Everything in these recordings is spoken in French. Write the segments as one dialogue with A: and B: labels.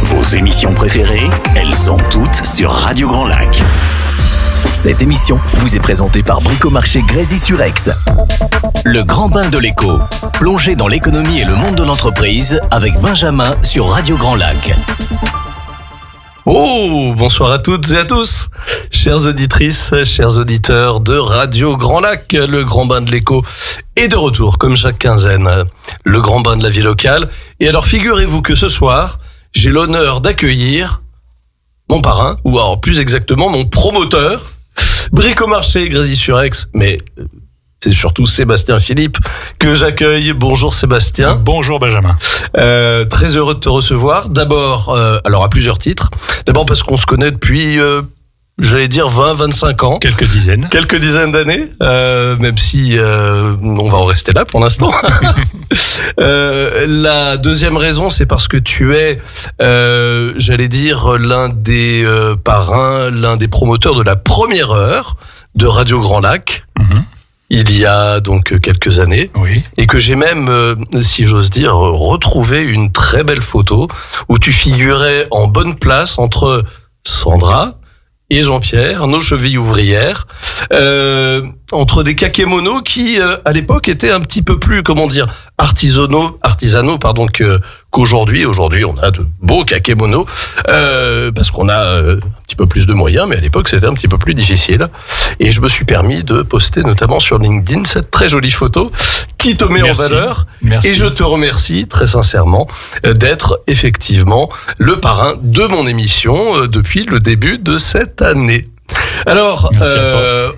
A: Vos émissions préférées, elles sont toutes sur Radio Grand Lac. Cette émission vous est présentée par Bricomarché Grésy-sur-Aix. Le grand bain de l'écho. Plongez dans l'économie et le monde de l'entreprise avec Benjamin sur Radio Grand Lac.
B: Oh, bonsoir à toutes et à tous, chères auditrices, chers auditeurs de Radio Grand Lac. Le grand bain de l'écho est de retour, comme chaque quinzaine, le grand bain de la vie locale. Et alors, figurez-vous que ce soir, j'ai l'honneur d'accueillir mon parrain, ou alors plus exactement mon promoteur, Bricomarché Grésy-sur-Aix, mais c'est surtout Sébastien Philippe que j'accueille. Bonjour Sébastien.
C: Bonjour Benjamin.
B: Très heureux de te recevoir. D'abord, alors à plusieurs titres. D'abord parce qu'on se connaît depuis, j'allais dire 20-25 ans.
C: Quelques dizaines
B: d'années, même si on va en rester là pour l'instant. La deuxième raison, c'est parce que tu es, j'allais dire, l'un des parrains, l'un des promoteurs de la première heure de Radio Grand Lac. Il y a donc quelques années,
C: oui.
B: Et que j'ai même, si j'ose dire, retrouvé une très belle photo où tu figurais en bonne place entre Sandra et Jean-Pierre, nos chevilles ouvrières, entre des kakémonos qui, à l'époque, étaient un petit peu plus, comment dire, artisanaux, qu'aujourd'hui. Aujourd'hui, on a de beaux kakémonos, parce qu'on a un petit peu plus de moyens, mais à l'époque, c'était un petit peu plus difficile. Et je me suis permis de poster, notamment sur LinkedIn, cette très jolie photo qui te met en valeur.
C: Merci.
B: Et je te remercie très sincèrement d'être effectivement le parrain de mon émission depuis le début de cette année. Alors,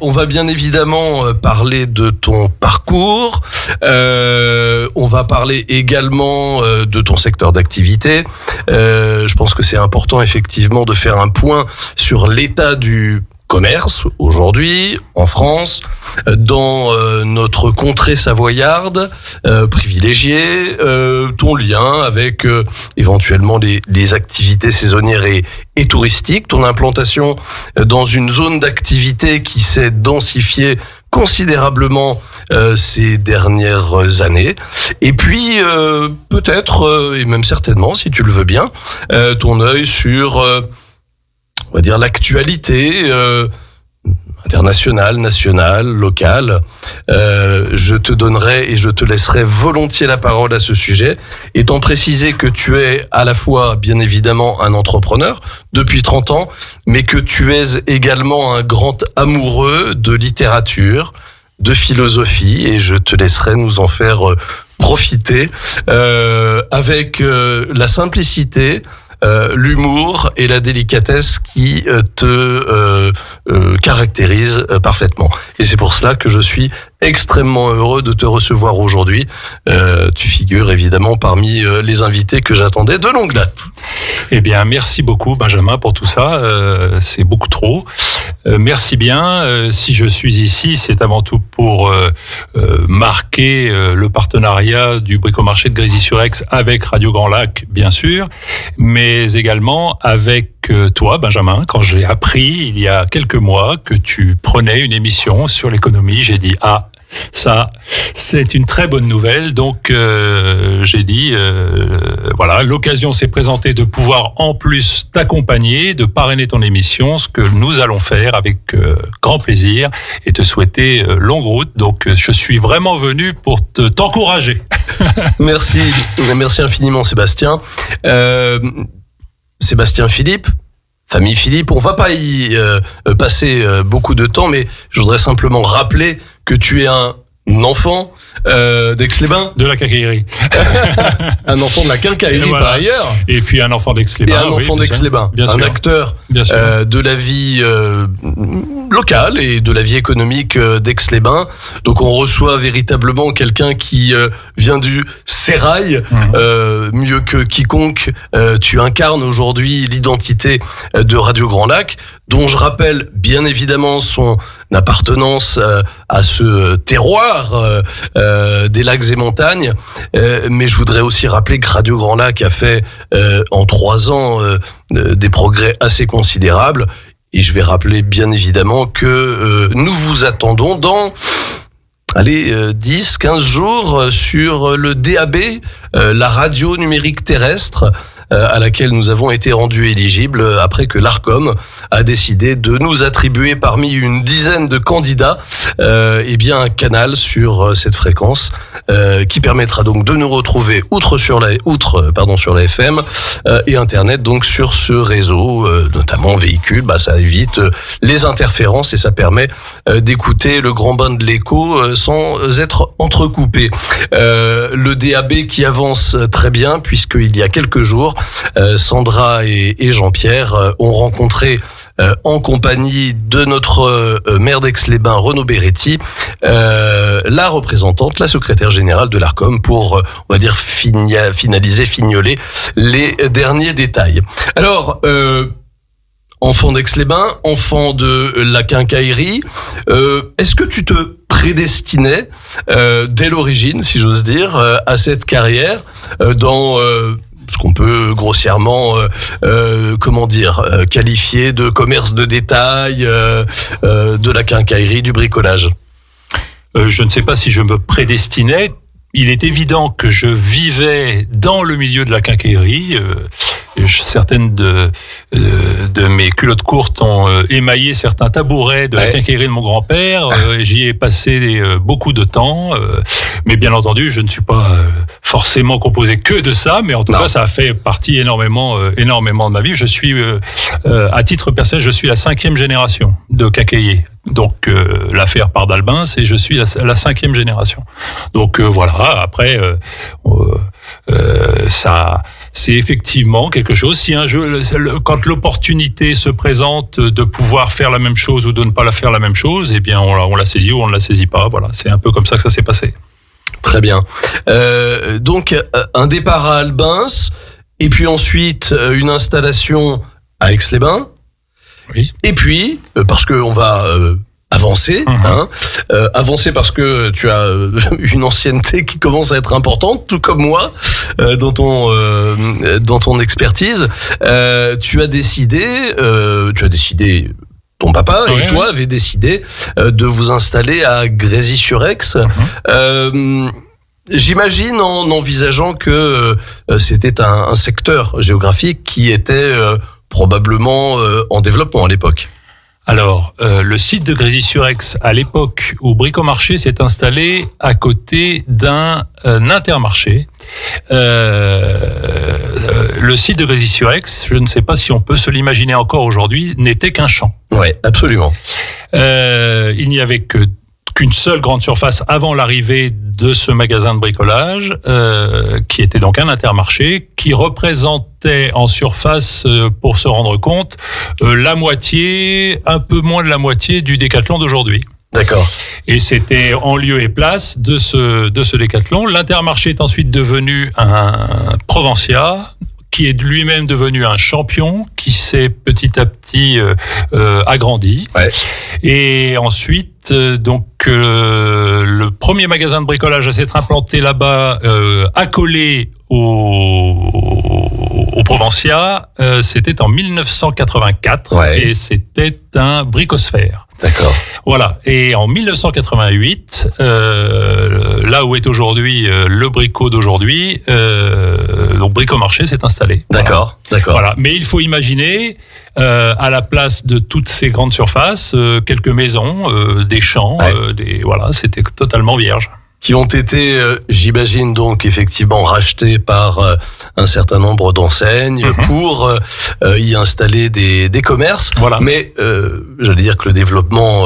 B: on va bien évidemment parler de ton parcours, on va parler également de ton secteur d'activité. Je pense que c'est important effectivement de faire un point sur l'état du commerce aujourd'hui en France, dans notre contrée savoyarde privilégiée, ton lien avec éventuellement les activités saisonnières et touristiques, ton implantation dans une zone d'activité qui s'est densifiée considérablement ces dernières années, et puis peut-être et même certainement, si tu le veux bien, ton œil sur on va dire l'actualité internationale, nationale, locale. Je te donnerai et je te laisserai volontiers la parole à ce sujet, étant précisé que tu es à la fois, bien évidemment, un entrepreneur depuis 30 ans, mais que tu es également un grand amoureux de littérature, de philosophie, et je te laisserai nous en faire profiter avec la simplicité, l'humour et la délicatesse qui te caractérisent parfaitement. Et c'est pour cela que je suis extrêmement heureux de te recevoir aujourd'hui. Tu figures évidemment parmi les invités que j'attendais de longue date.
C: Eh bien, merci beaucoup Benjamin pour tout ça. C'est beaucoup trop. Merci bien. Si je suis ici, c'est avant tout pour marquer le partenariat du Bricomarché de Grésy-sur-Aix avec Radio Grand Lac, bien sûr, mais également avec toi, Benjamin. Quand j'ai appris il y a quelques mois que tu prenais une émission sur l'économie, j'ai dit ça, c'est une très bonne nouvelle. Donc, j'ai dit, voilà, l'occasion s'est présentée de pouvoir en plus t'accompagner, de parrainer ton émission, ce que nous allons faire avec grand plaisir, et te souhaiter longue route. Donc, je suis vraiment venu pour t'encourager.
B: Merci infiniment, Sébastien. Sébastien Philippe. Famille Philippe, on va pas y passer beaucoup de temps, mais je voudrais simplement rappeler que tu es un enfant d'Aix-les-Bains.
C: De la quincaillerie.
B: Un enfant de la quincaillerie, voilà. Par ailleurs.
C: Et puis un enfant d'Aix-les-Bains.
B: Et un enfant d'Aix-les-Bains.
C: Bien sûr.
B: Un acteur de la vie locale et de la vie économique d'Aix-les-Bains. Donc on reçoit véritablement quelqu'un qui vient du sérail, mieux que quiconque. Tu incarnes aujourd'hui l'identité de Radio Grand Lac, dont je rappelle bien évidemment son appartenance à ce terroir des lacs et montagnes, mais je voudrais aussi rappeler que Radio Grand Lac a fait en 3 ans des progrès assez considérables, et je vais rappeler bien évidemment que nous vous attendons dans 10, 15 jours sur le DAB, la radio numérique terrestre, à laquelle nous avons été rendus éligibles après que l'Arcom a décidé de nous attribuer parmi une dizaine de candidats un canal sur cette fréquence qui permettra donc de nous retrouver outre sur la FM et Internet donc sur ce réseau, notamment véhicule. Ça évite les interférences et ça permet d'écouter le grand bain de l'écho sans être entrecoupé. Le DAB qui avance très bien puisqu'il y a quelques jours, Sandra et Jean-Pierre ont rencontré en compagnie de notre maire d'Aix-les-Bains, Renaud Beretti, la représentante, la secrétaire générale de l'Arcom pour, on va dire, fignoler les derniers détails. Alors, enfant d'Aix-les-Bains, enfant de la quincaillerie, est-ce que tu te prédestinais dès l'origine, si j'ose dire, à cette carrière dans ce qu'on peut grossièrement qualifier de commerce de détail, de la quincaillerie, du bricolage?
C: Je ne sais pas si je me prédestinais. Il est évident que je vivais dans le milieu de la quincaillerie. Certaines de mes culottes courtes ont émaillé certains tabourets de la quincaillerie de mon grand-père. J'y ai passé beaucoup de temps. Mais bien entendu, je ne suis pas forcément composé que de ça. Mais en tout cas, ça a fait partie énormément de ma vie. Je suis, à titre personnel, je suis la 5e génération de quincailliers. Donc l'affaire part d'Albins et je suis la 5e génération. Donc voilà. Après, ça. C'est effectivement quelque chose. Si un jeu, quand l'opportunité se présente de pouvoir faire la même chose ou de ne pas la faire la même chose, eh bien, on la saisit ou on ne la saisit pas. Voilà, c'est un peu comme ça que ça s'est passé.
B: Très bien. Donc, un départ à Albins, et puis ensuite une installation à Aix-les-Bains.
C: Oui.
B: Et puis, parce que on va avancer, avancer parce que tu as une ancienneté qui commence à être importante, tout comme moi, dans ton expertise. Tu as décidé, ton papa et toi avez décidé de vous installer à Grésy-sur-Aix. J'imagine en envisageant que c'était un secteur géographique qui était probablement en développement à l'époque.
C: Alors, le site de Grésy-sur-Aix, à l'époque où Bricomarché s'est installé à côté d'un Intermarché. Le site de Grésy-sur-Aix, je ne sais pas si on peut se l'imaginer encore aujourd'hui, n'était qu'un champ.
B: Oui, absolument.
C: Il n'y avait qu'une seule grande surface avant l'arrivée de ce magasin de bricolage, qui était donc un Intermarché, qui représentait en surface, pour se rendre compte, la moitié, un peu moins de la moitié du Décathlon d'aujourd'hui.
B: D'accord.
C: Et c'était en lieu et place de ce Décathlon. L'Intermarché est ensuite devenu un Provencia, qui est lui-même devenu un champion, qui s'est petit à petit agrandi. Ouais. Et ensuite, le premier magasin de bricolage à s'être implanté là-bas, accolé au Provencia, c'était en 1984, et c'était un Bricosphère.
B: D'accord.
C: Voilà. Et en 1988, là où est aujourd'hui le Brico d'aujourd'hui, donc Bricomarché s'est installé.
B: D'accord,
C: voilà.
B: d'accord.
C: Voilà. Mais il faut imaginer à la place de toutes ces grandes surfaces, quelques maisons, des champs, voilà, c'était totalement vierge.
B: Qui ont été, j'imagine donc effectivement rachetés par un certain nombre d'enseignes pour y installer des commerces. Voilà. Mais j'allais dire que le développement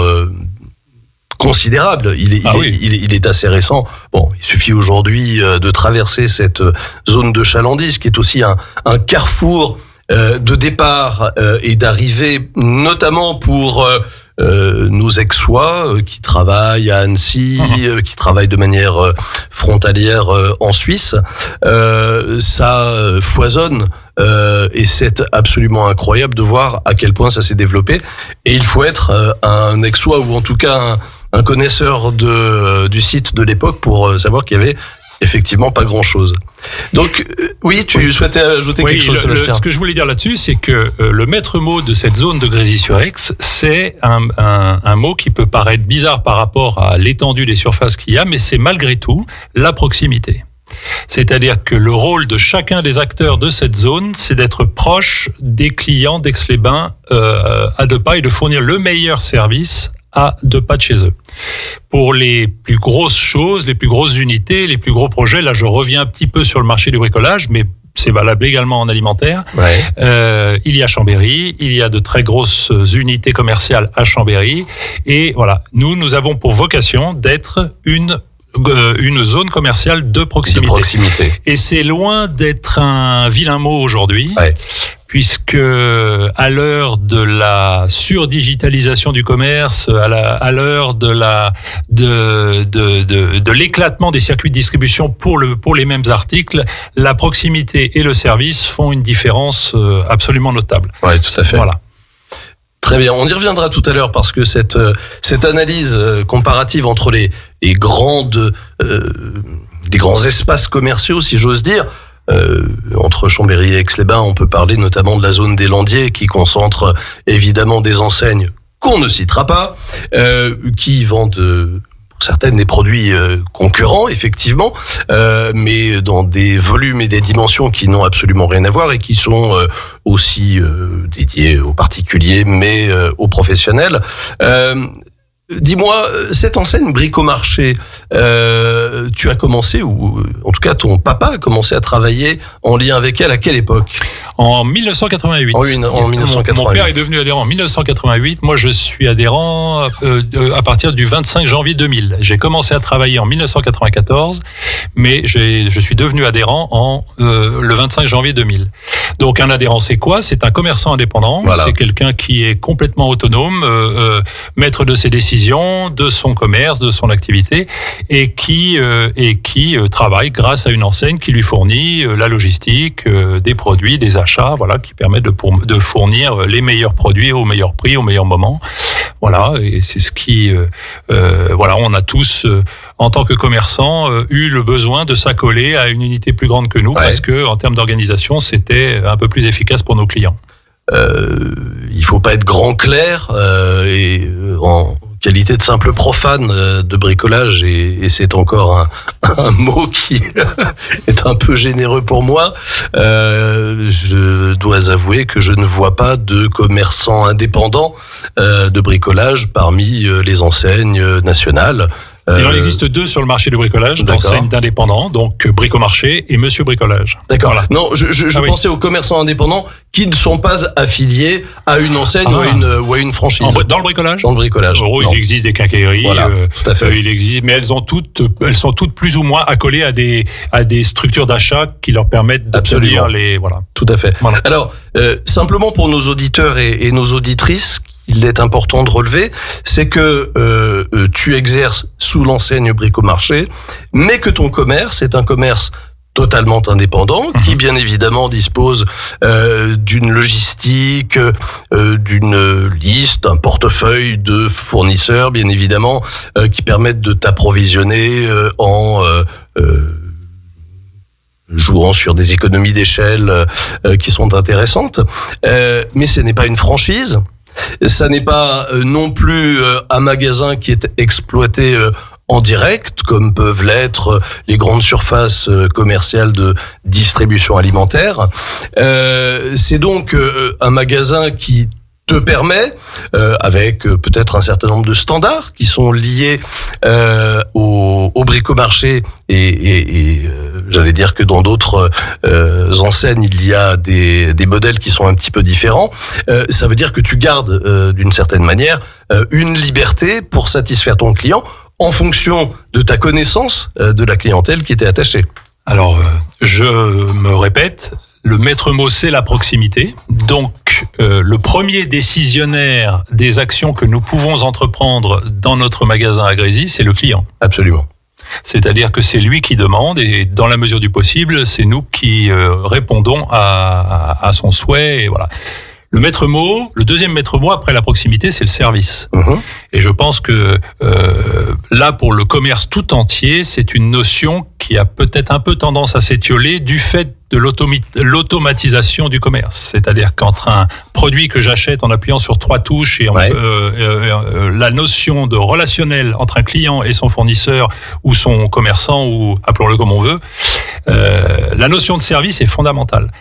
B: considérable, il est assez récent. Bon, il suffit aujourd'hui de traverser cette zone de chalandise qui est aussi un carrefour de départ et d'arrivée, notamment pour nos Aixois qui travaillent à Annecy, qui travaillent de manière frontalière en Suisse. Ça foisonne et c'est absolument incroyable de voir à quel point ça s'est développé. Et il faut être un Aixois ou en tout cas un connaisseur du site de l'époque pour savoir qu'il y avait effectivement pas grand-chose. Donc, oui, tu souhaitais ajouter quelque chose, Sébastien.
C: Ce que je voulais dire là-dessus, c'est que le maître mot de cette zone de Grésy-sur-Aix, c'est un mot qui peut paraître bizarre par rapport à l'étendue des surfaces qu'il y a, mais c'est malgré tout la proximité. C'est-à-dire que le rôle de chacun des acteurs de cette zone, c'est d'être proche des clients d'Aix-les-Bains à 2 pas et de fournir le meilleur service à 2 pas de chez eux. Pour les plus grosses choses, les plus grosses unités, les plus gros projets, là je reviens un petit peu sur le marché du bricolage, mais c'est valable également en alimentaire.
B: Ouais.
C: Il y a Chambéry, il y a de très grosses unités commerciales à Chambéry, et voilà, nous avons pour vocation d'être une zone commerciale de proximité. Et c'est loin d'être un vilain mot aujourd'hui, puisque à l'heure de la surdigitalisation du commerce, à l'heure de l'éclatement des circuits de distribution pour les mêmes articles, la proximité et le service font une différence absolument notable.
B: Oui, tout à fait.
C: Voilà.
B: Très bien, on y reviendra tout à l'heure parce que cette analyse comparative entre les grands espaces commerciaux, si j'ose dire, entre Chambéry et Aix-les-Bains, on peut parler notamment de la zone des Landiers qui concentre évidemment des enseignes qu'on ne citera pas, qui vendent certaines des produits concurrents, effectivement, mais dans des volumes et des dimensions qui n'ont absolument rien à voir et qui sont aussi dédiés aux particuliers, mais aux professionnels. Dis-moi, cette enseigne Bricomarché, tu as commencé, ou en tout cas ton papa a commencé à travailler en lien avec elle à quelle époque ?
C: En 1988.
B: En 1988.
C: Mon père est devenu adhérent en 1988. Moi, je suis adhérent à partir du 25 janvier 2000. J'ai commencé à travailler en 1994, mais je suis devenu adhérent le 25 janvier 2000. Donc, un adhérent, c'est quoi ? C'est un commerçant indépendant. Voilà. C'est quelqu'un qui est complètement autonome, maître de ses décisions, de son commerce, de son activité, et qui travaille grâce à une enseigne qui lui fournit la logistique, des produits, des achats, voilà, qui permettent de fournir les meilleurs produits au meilleur prix, au meilleur moment. Voilà, et c'est ce qui, voilà, on a tous, en tant que commerçants, eu le besoin de s'accoler à une unité plus grande que nous, parce que en termes d'organisation, c'était un peu plus efficace pour nos clients.
B: Il faut pas être grand clerc en qualité de simple profane de bricolage, et c'est encore un mot qui est un peu généreux pour moi. Je dois avouer que je ne vois pas de commerçants indépendants de bricolage parmi les enseignes nationales.
C: Il en existe 2 sur le marché du bricolage, d'enseignes d'indépendants, donc Bricomarché et Monsieur Bricolage.
B: D'accord. Voilà. Non, je pensais aux commerçants indépendants qui ne sont pas affiliés à une enseigne ou à une franchise.
C: Dans le bricolage ?
B: Dans le bricolage.
C: Oh, il existe des quincailleries.
B: Voilà, tout à fait.
C: Il existe, mais elles sont toutes plus ou moins accolées à des structures d'achat qui leur permettent d'obtenir les, voilà.
B: Tout à fait. Voilà. Alors, simplement pour nos auditeurs et nos auditrices, il est important de relever, c'est que tu exerces sous l'enseigne Bricomarché, mais que ton commerce est un commerce totalement indépendant, qui bien évidemment dispose d'une logistique, d'une liste, un portefeuille de fournisseurs, bien évidemment, qui permettent de t'approvisionner en jouant sur des économies d'échelle qui sont intéressantes. Mais ce n'est pas une franchise. Ça n'est pas non plus un magasin qui est exploité en direct, comme peuvent l'être les grandes surfaces commerciales de distribution alimentaire. C'est donc un magasin qui te permet, avec peut-être un certain nombre de standards qui sont liés au bricomarché, et j'allais dire que dans d'autres enseignes, il y a des modèles qui sont un petit peu différents. Ça veut dire que tu gardes d'une certaine manière une liberté pour satisfaire ton client en fonction de ta connaissance de la clientèle qui t'est attachée.
C: Alors, je me répète, le maître mot, c'est la proximité. Donc, le premier décisionnaire des actions que nous pouvons entreprendre dans notre magasin à Grésy, c'est le client.
B: Absolument.
C: C'est-à-dire que c'est lui qui demande, et dans la mesure du possible, c'est nous qui répondons à son souhait. Et voilà. Le deuxième maître mot après la proximité, c'est le service. Et je pense que là, pour le commerce tout entier, c'est une notion qui a peut-être un peu tendance à s'étioler du fait de l'automatisation du commerce. C'est-à-dire qu'entre un produit que j'achète en appuyant sur 3 touches et la notion de relationnel entre un client et son fournisseur ou son commerçant, ou appelons-le comme on veut, la notion de service est fondamentale.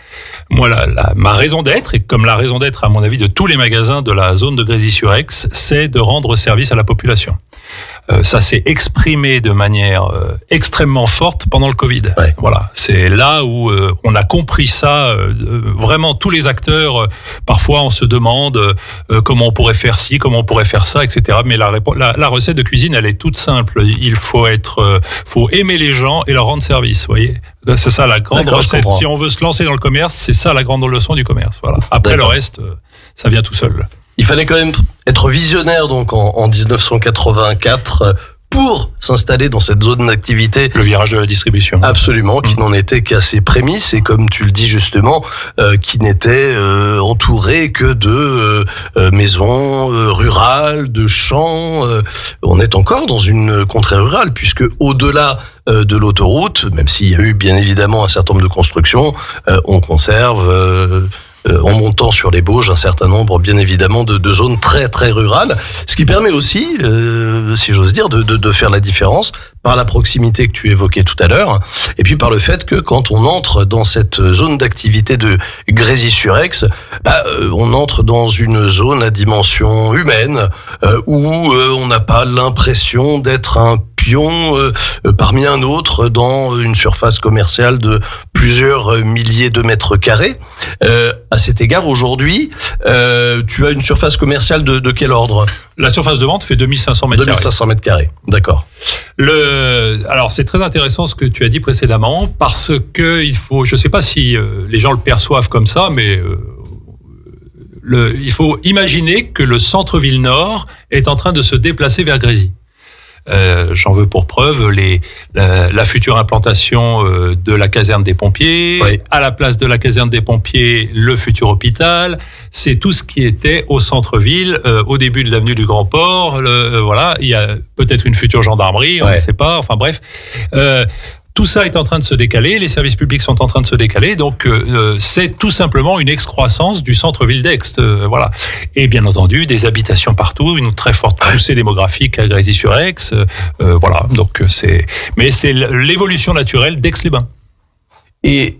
C: Moi, ma raison d'être, et comme la raison d'être à mon avis de tous les magasins de la zone de Grésy-sur-Aix, c'est de rendre service à la population. Ça s'est exprimé de manière extrêmement forte pendant le Covid. Ouais. Voilà, c'est là où on a compris ça. Vraiment, tous les acteurs. Parfois, on se demande comment on pourrait faire ci, comment on pourrait faire ça, etc. Mais la recette de cuisine, elle est toute simple. Il faut aimer les gens et leur rendre service. Vous voyez, c'est ça la grande recette. Si on veut se lancer dans le commerce, c'est ça la grande leçon du commerce. Voilà. Après le reste, ça vient tout seul.
B: Il fallait quand même être visionnaire donc en 1984 pour s'installer dans cette zone d'activité.
C: Le virage de la distribution.
B: Absolument, qui n'en était qu'à ses prémices et comme tu le dis justement, qui n'était entouré que de maisons rurales, de champs. On est encore dans une contrée rurale puisque au-delà de l'autoroute, même s'il y a eu bien évidemment un certain nombre de constructions, on conserve... en montant sur les Bauges, un certain nombre, bien évidemment, de zones très très rurales, ce qui permet aussi, si j'ose dire, de faire la différence par la proximité que tu évoquais tout à l'heure, et puis par le fait que quand on entre dans cette zone d'activité de Grésy-sur-Aix, on entre dans une zone à dimension humaine, où on n'a pas l'impression d'être un pion parmi un autre dans une surface commerciale de plusieurs milliers de mètres carrés. À cet égard, aujourd'hui, tu as une surface commerciale de quel ordre ?
C: La surface de vente fait 2500 mètres carrés.
B: 2500 mètres carrés, d'accord.
C: Alors, c'est très intéressant ce que tu as dit précédemment, parce que je ne sais pas si les gens le perçoivent comme ça, mais il faut imaginer que le centre-ville nord est en train de se déplacer vers Grésy. J'en veux pour preuve la future implantation de la caserne des pompiers, oui. À la place de la caserne des pompiers, le futur hôpital. C'est tout ce qui était au centre-ville, au début de l'avenue du Grand Port. Voilà, il y a peut-être une future gendarmerie, on ne sait pas. Enfin bref. Tout ça est en train de se décaler, les services publics sont en train de se décaler, donc c'est tout simplement une excroissance du centre-ville d'Aix, voilà. Et bien entendu, des habitations partout, une très forte poussée démographique à Grésy-sur-Aix, voilà. Donc c'est l'évolution naturelle d'Aix-les-Bains.
B: Et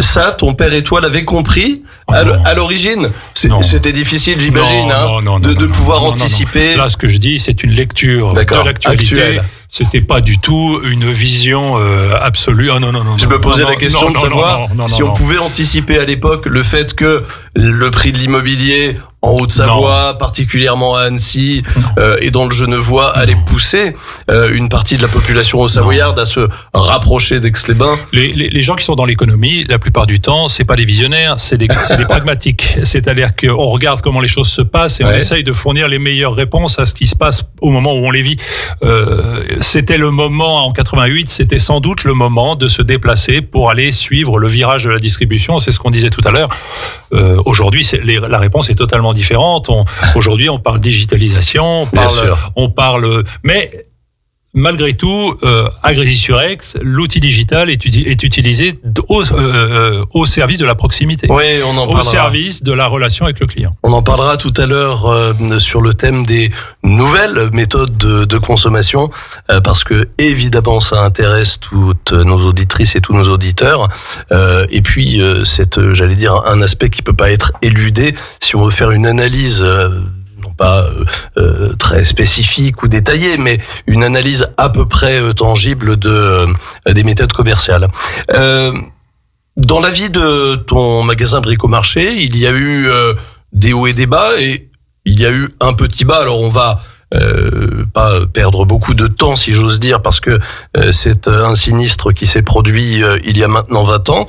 B: ça, ton père et toi l'avez compris à l'origine. C'était difficile, j'imagine, de pouvoir anticiper.
C: Là, ce que je dis, c'est une lecture de l'actualité. Actuelle. C'était pas du tout une vision absolue.
B: Je me posais la question de savoir si on pouvait anticiper à l'époque le fait que le prix de l'immobilier en Haute-Savoie, particulièrement à Annecy et dans le Genevois, allait pousser une partie de la population haut-savoyarde à se rapprocher d'Aix-les-Bains.
C: Les gens qui sont dans l'économie, la plupart du temps, c'est pas des visionnaires, c'est des pragmatiques. C'est-à-dire qu'on regarde comment les choses se passent et on essaye de fournir les meilleures réponses à ce qui se passe au moment où on les vit. C'était le moment, en 88, c'était sans doute le moment de se déplacer pour aller suivre le virage de la distribution. C'est ce qu'on disait tout à l'heure. Aujourd'hui, la réponse est totalement différente. Aujourd'hui, on parle digitalisation, on parle, mais malgré tout, à Grésy-sur-Aix, l'outil digital est utilisé au service de la proximité, au service de la relation avec le client.
B: On en parlera tout à l'heure sur le thème des nouvelles méthodes de consommation, parce que évidemment ça intéresse toutes nos auditrices et tous nos auditeurs. Et puis c'est, j'allais dire, un aspect qui peut pas être éludé si on veut faire une analyse. Non pas très spécifique ou détaillée, mais une analyse à peu près tangible des méthodes commerciales. Dans la vie de ton magasin Bricomarché, il y a eu des hauts et des bas, et il y a eu un petit bas. Alors on va pas perdre beaucoup de temps, si j'ose dire, parce que c'est un sinistre qui s'est produit il y a maintenant 20 ans,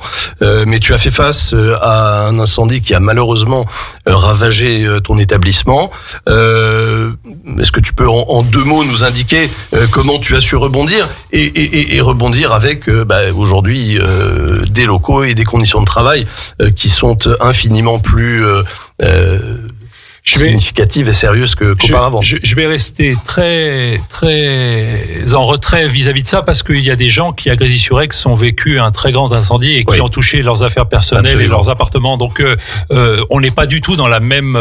B: mais tu as fait face à un incendie qui a malheureusement ravagé ton établissement. Est-ce que tu peux en 2 mots nous indiquer comment tu as su rebondir et rebondir avec aujourd'hui des locaux et des conditions de travail qui sont infiniment plus significative et sérieuse qu'auparavant.
C: Je vais rester très en retrait vis-à-vis de ça, parce qu'il y a des gens qui à Grésy-sur-Aix ont vécu un très grand incendie et qui ont touché leurs affaires personnelles. Absolument. Et leurs appartements. Donc on n'est pas du tout dans la même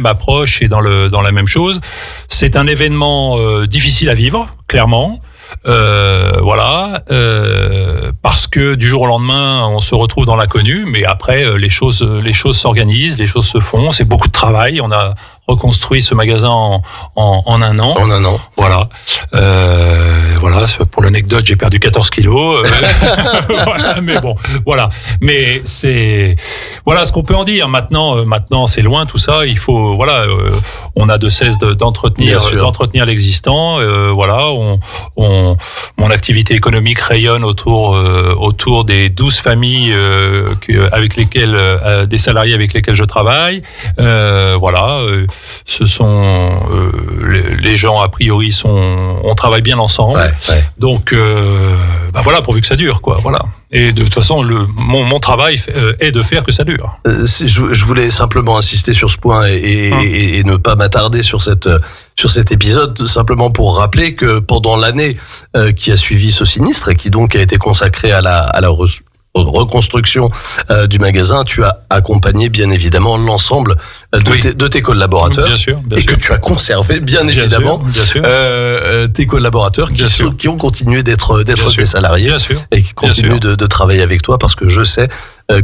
C: approche et dans la même chose. C'est un événement difficile à vivre, clairement. Parce que du jour au lendemain, on se retrouve dans l'inconnu, mais après les choses s'organisent, les choses se font. C'est beaucoup de travail. On a reconstruit ce magasin en un an.
B: En un an.
C: Voilà. Pour l'anecdote, j'ai perdu 14 kilos. Mais bon, voilà. Mais c'est, ce qu'on peut en dire. Maintenant, c'est loin tout ça. Il faut, on a de cesse d'entretenir l'existant. Mon activité économique rayonne autour des 12 familles avec lesquelles, des salariés avec lesquels je travaille. Ce sont les gens a priori on travaille bien ensemble. Ouais. Donc pourvu que ça dure, quoi. Voilà. Et de toute façon, mon travail est de faire que ça dure.
B: Je voulais simplement insister sur ce point et ne pas m'attarder sur cet épisode, simplement pour rappeler que pendant l'année qui a suivi ce sinistre et qui donc a été consacrée à la reconstruction du magasin, tu as accompagné bien évidemment l'ensemble de tes collaborateurs.
C: Bien sûr.
B: Et que tu as conservé bien évidemment tes collaborateurs qui ont continué d'être des salariés et qui continuent de travailler avec toi, parce que je sais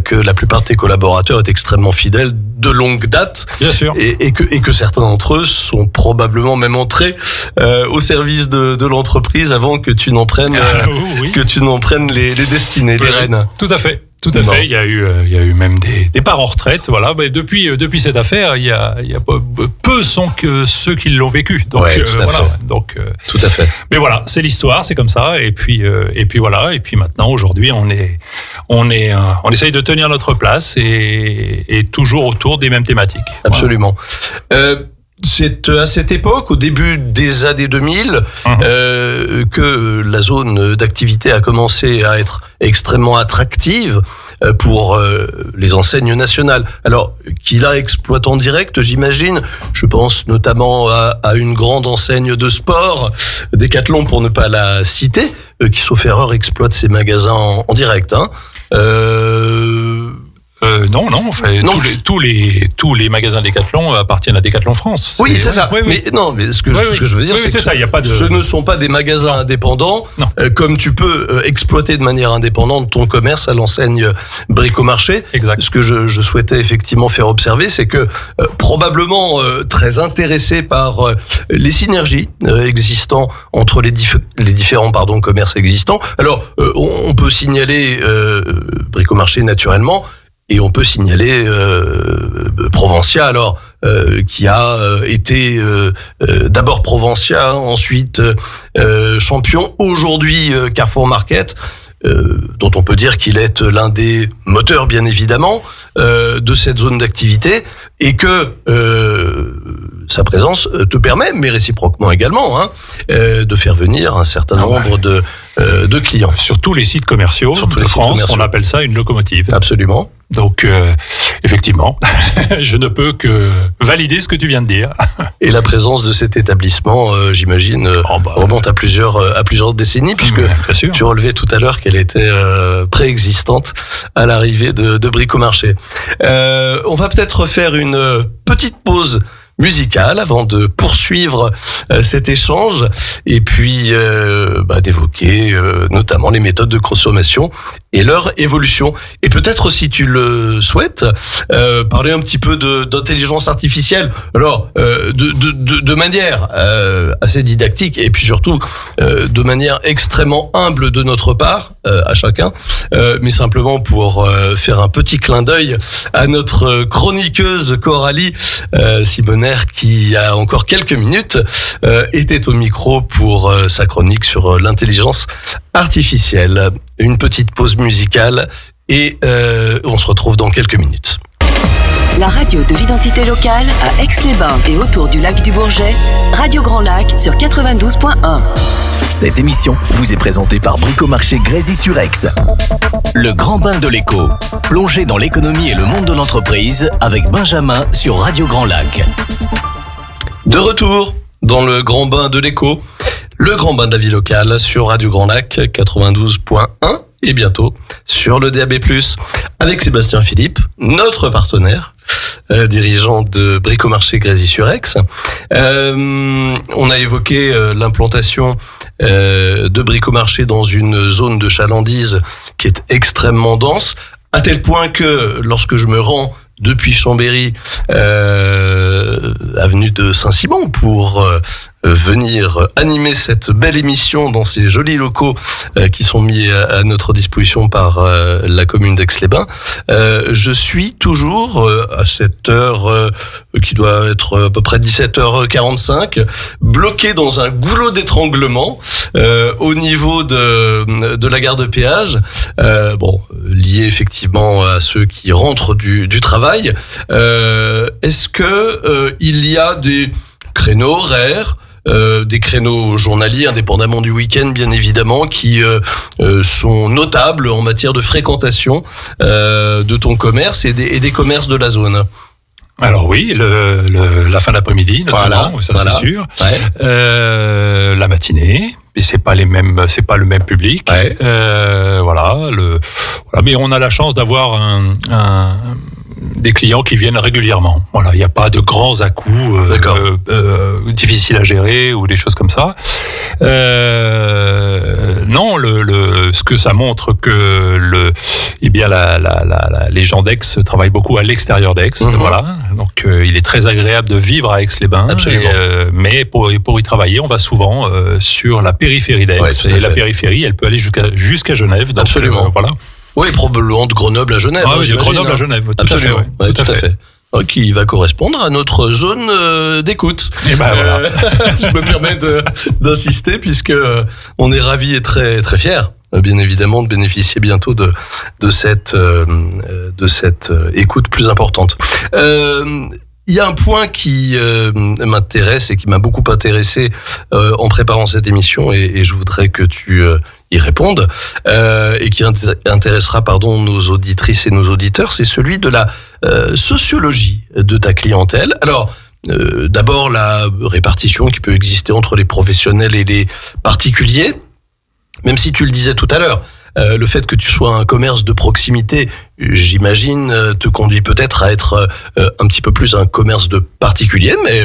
B: que la plupart de tes collaborateurs est extrêmement fidèles de longue date.
C: Bien sûr.
B: Et que certains d'entre eux sont probablement même entrés au service de l'entreprise avant que tu n'en prennes les destinées, les rênes.
C: Tout à fait. Tout à fait. Il y a eu même des départs en retraite. Voilà. Mais depuis cette affaire, il y a peu sont que ceux qui l'ont vécu. Donc
B: tout à fait.
C: Mais voilà, c'est l'histoire, c'est comme ça. Et puis voilà. Et puis maintenant, aujourd'hui, on essaye de tenir notre place et toujours autour des mêmes thématiques.
B: Absolument. Voilà. C'est à cette époque, au début des années 2000, que la zone d'activité a commencé à être extrêmement attractive pour les enseignes nationales. Alors, qui la exploite en direct, j'imagine. Je pense notamment à une grande enseigne de sport, Decathlon pour ne pas la citer, qui sauf erreur exploite ses magasins en direct.
C: Non. Enfin, tous les magasins Decathlon appartiennent à Decathlon France.
B: Oui, c'est ça. Oui. Mais ce que je veux dire, c'est que
C: ça. Il y a pas de.
B: Ce ne sont pas des magasins indépendants. Comme tu peux exploiter de manière indépendante ton commerce à l'enseigne Bricomarché.
C: Exact.
B: Ce que je souhaitais effectivement faire observer, c'est que probablement très intéressé par les synergies existant entre les différents commerces existants. Alors, on peut signaler Bricomarché naturellement. Et on peut signaler Provencia, alors qui a été d'abord Provencia, ensuite champion, aujourd'hui Carrefour Market, dont on peut dire qu'il est l'un des moteurs, bien évidemment, de cette zone d'activité, et que sa présence te permet, mais réciproquement également, de faire venir un certain nombre de clients.
C: Sur tous les sites commerciaux de France, on appelle ça une locomotive.
B: Absolument.
C: Donc, effectivement, je ne peux que valider ce que tu viens de dire.
B: Et la présence de cet établissement, j'imagine, remonte à plusieurs décennies, puisque tu relevais tout à l'heure qu'elle était préexistante à l'arrivée de Bricomarché. On va peut-être faire une petite pause musicale avant de poursuivre cet échange et puis d'évoquer notamment les méthodes de consommation et leur évolution. Et peut-être, si tu le souhaites, parler un petit peu d'intelligence artificielle. Alors, de manière assez didactique et puis surtout de manière extrêmement humble de notre part, à chacun, mais simplement pour faire un petit clin d'œil à notre chroniqueuse Coralie Simonet, partenaire qui, il y a encore quelques minutes, était au micro pour sa chronique sur l'intelligence artificielle. Une petite pause musicale et on se retrouve dans quelques minutes.
D: La radio de l'identité locale à Aix-les-Bains et autour du lac du Bourget, Radio Grand Lac sur 92.1.
A: Cette émission vous est présentée par Bricomarché Grésy-sur-Aix. Le grand bain de l'écho. Plongez dans l'économie et le monde de l'entreprise avec Benjamin sur Radio Grand Lac.
B: De retour dans le grand bain de l'écho, le grand bain de la vie locale sur Radio Grand Lac 92.1 et bientôt sur le DAB+, avec Sébastien Philippe, notre partenaire, dirigeant de Bricomarché Grésy-sur-Aix. On a évoqué l'implantation de Bricomarché dans une zone de chalandise qui est extrêmement dense, à tel point que lorsque je me rends depuis Chambéry, avenue de Saint-Simon, pour venir animer cette belle émission dans ces jolis locaux qui sont mis à notre disposition par la commune d'Aix-les-Bains, je suis toujours à cette heure qui doit être à peu près 17h45, bloqué dans un goulot d'étranglement au niveau de la gare de péage, lié effectivement à ceux qui rentrent du travail. Est-ce que il y a des créneaux horaires, des créneaux journaliers, indépendamment du week-end bien évidemment, qui sont notables en matière de fréquentation de ton commerce et des commerces de la zone?
C: Alors oui, la fin d'après-midi notamment, voilà, c'est sûr. Ouais. La matinée, mais c'est pas le même public. Ouais. Voilà, mais on a la chance d'avoir des clients qui viennent régulièrement. Voilà, il n'y a pas de grands à-coups difficiles à gérer ou des choses comme ça. Non, ce que ça montre que les gens d'Aix travaillent beaucoup à l'extérieur d'Aix. Voilà, donc il est très agréable de vivre à Aix-les-Bains. Absolument. Mais pour y travailler, on va souvent sur la périphérie d'Aix. Ouais, et la périphérie, elle peut aller jusqu'à Genève. Donc,
B: absolument.
C: Voilà.
B: Oui, probablement de Grenoble à Genève.
C: Ah oui, de Grenoble à Genève, tout
B: absolument.
C: À fait.
B: Tout à fait. Qui va correspondre à notre zone d'écoute.
C: Et voilà.
B: Je me permets d'insister puisque on est ravis et très très fiers, bien évidemment, de bénéficier bientôt de cette écoute plus importante. Il y a un point qui m'intéresse et qui m'a beaucoup intéressé en préparant cette émission et je voudrais que tu y répondes et qui intéressera nos auditrices et nos auditeurs, c'est celui de la sociologie de ta clientèle. Alors, d'abord la répartition qui peut exister entre les professionnels et les particuliers, même si tu le disais tout à l'heure. Le fait que tu sois un commerce de proximité, j'imagine, te conduit peut-être à être un petit peu plus un commerce de particulier, mais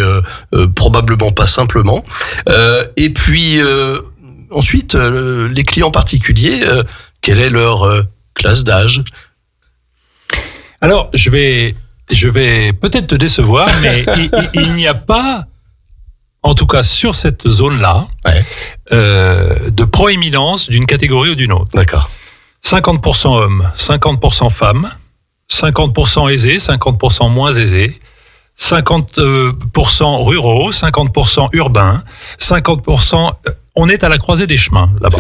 B: probablement pas simplement. Et puis ensuite, les clients particuliers, quelle est leur classe d'âge?
C: Alors, je vais peut-être te décevoir, mais il n'y a pas, en tout cas sur cette zone-là, de proéminence d'une catégorie ou d'une autre.
B: D'accord.
C: 50% hommes, 50% femmes, 50% aisés, 50% moins aisés, 50% ruraux, 50% urbains, 50%... On est à la croisée des chemins là-bas.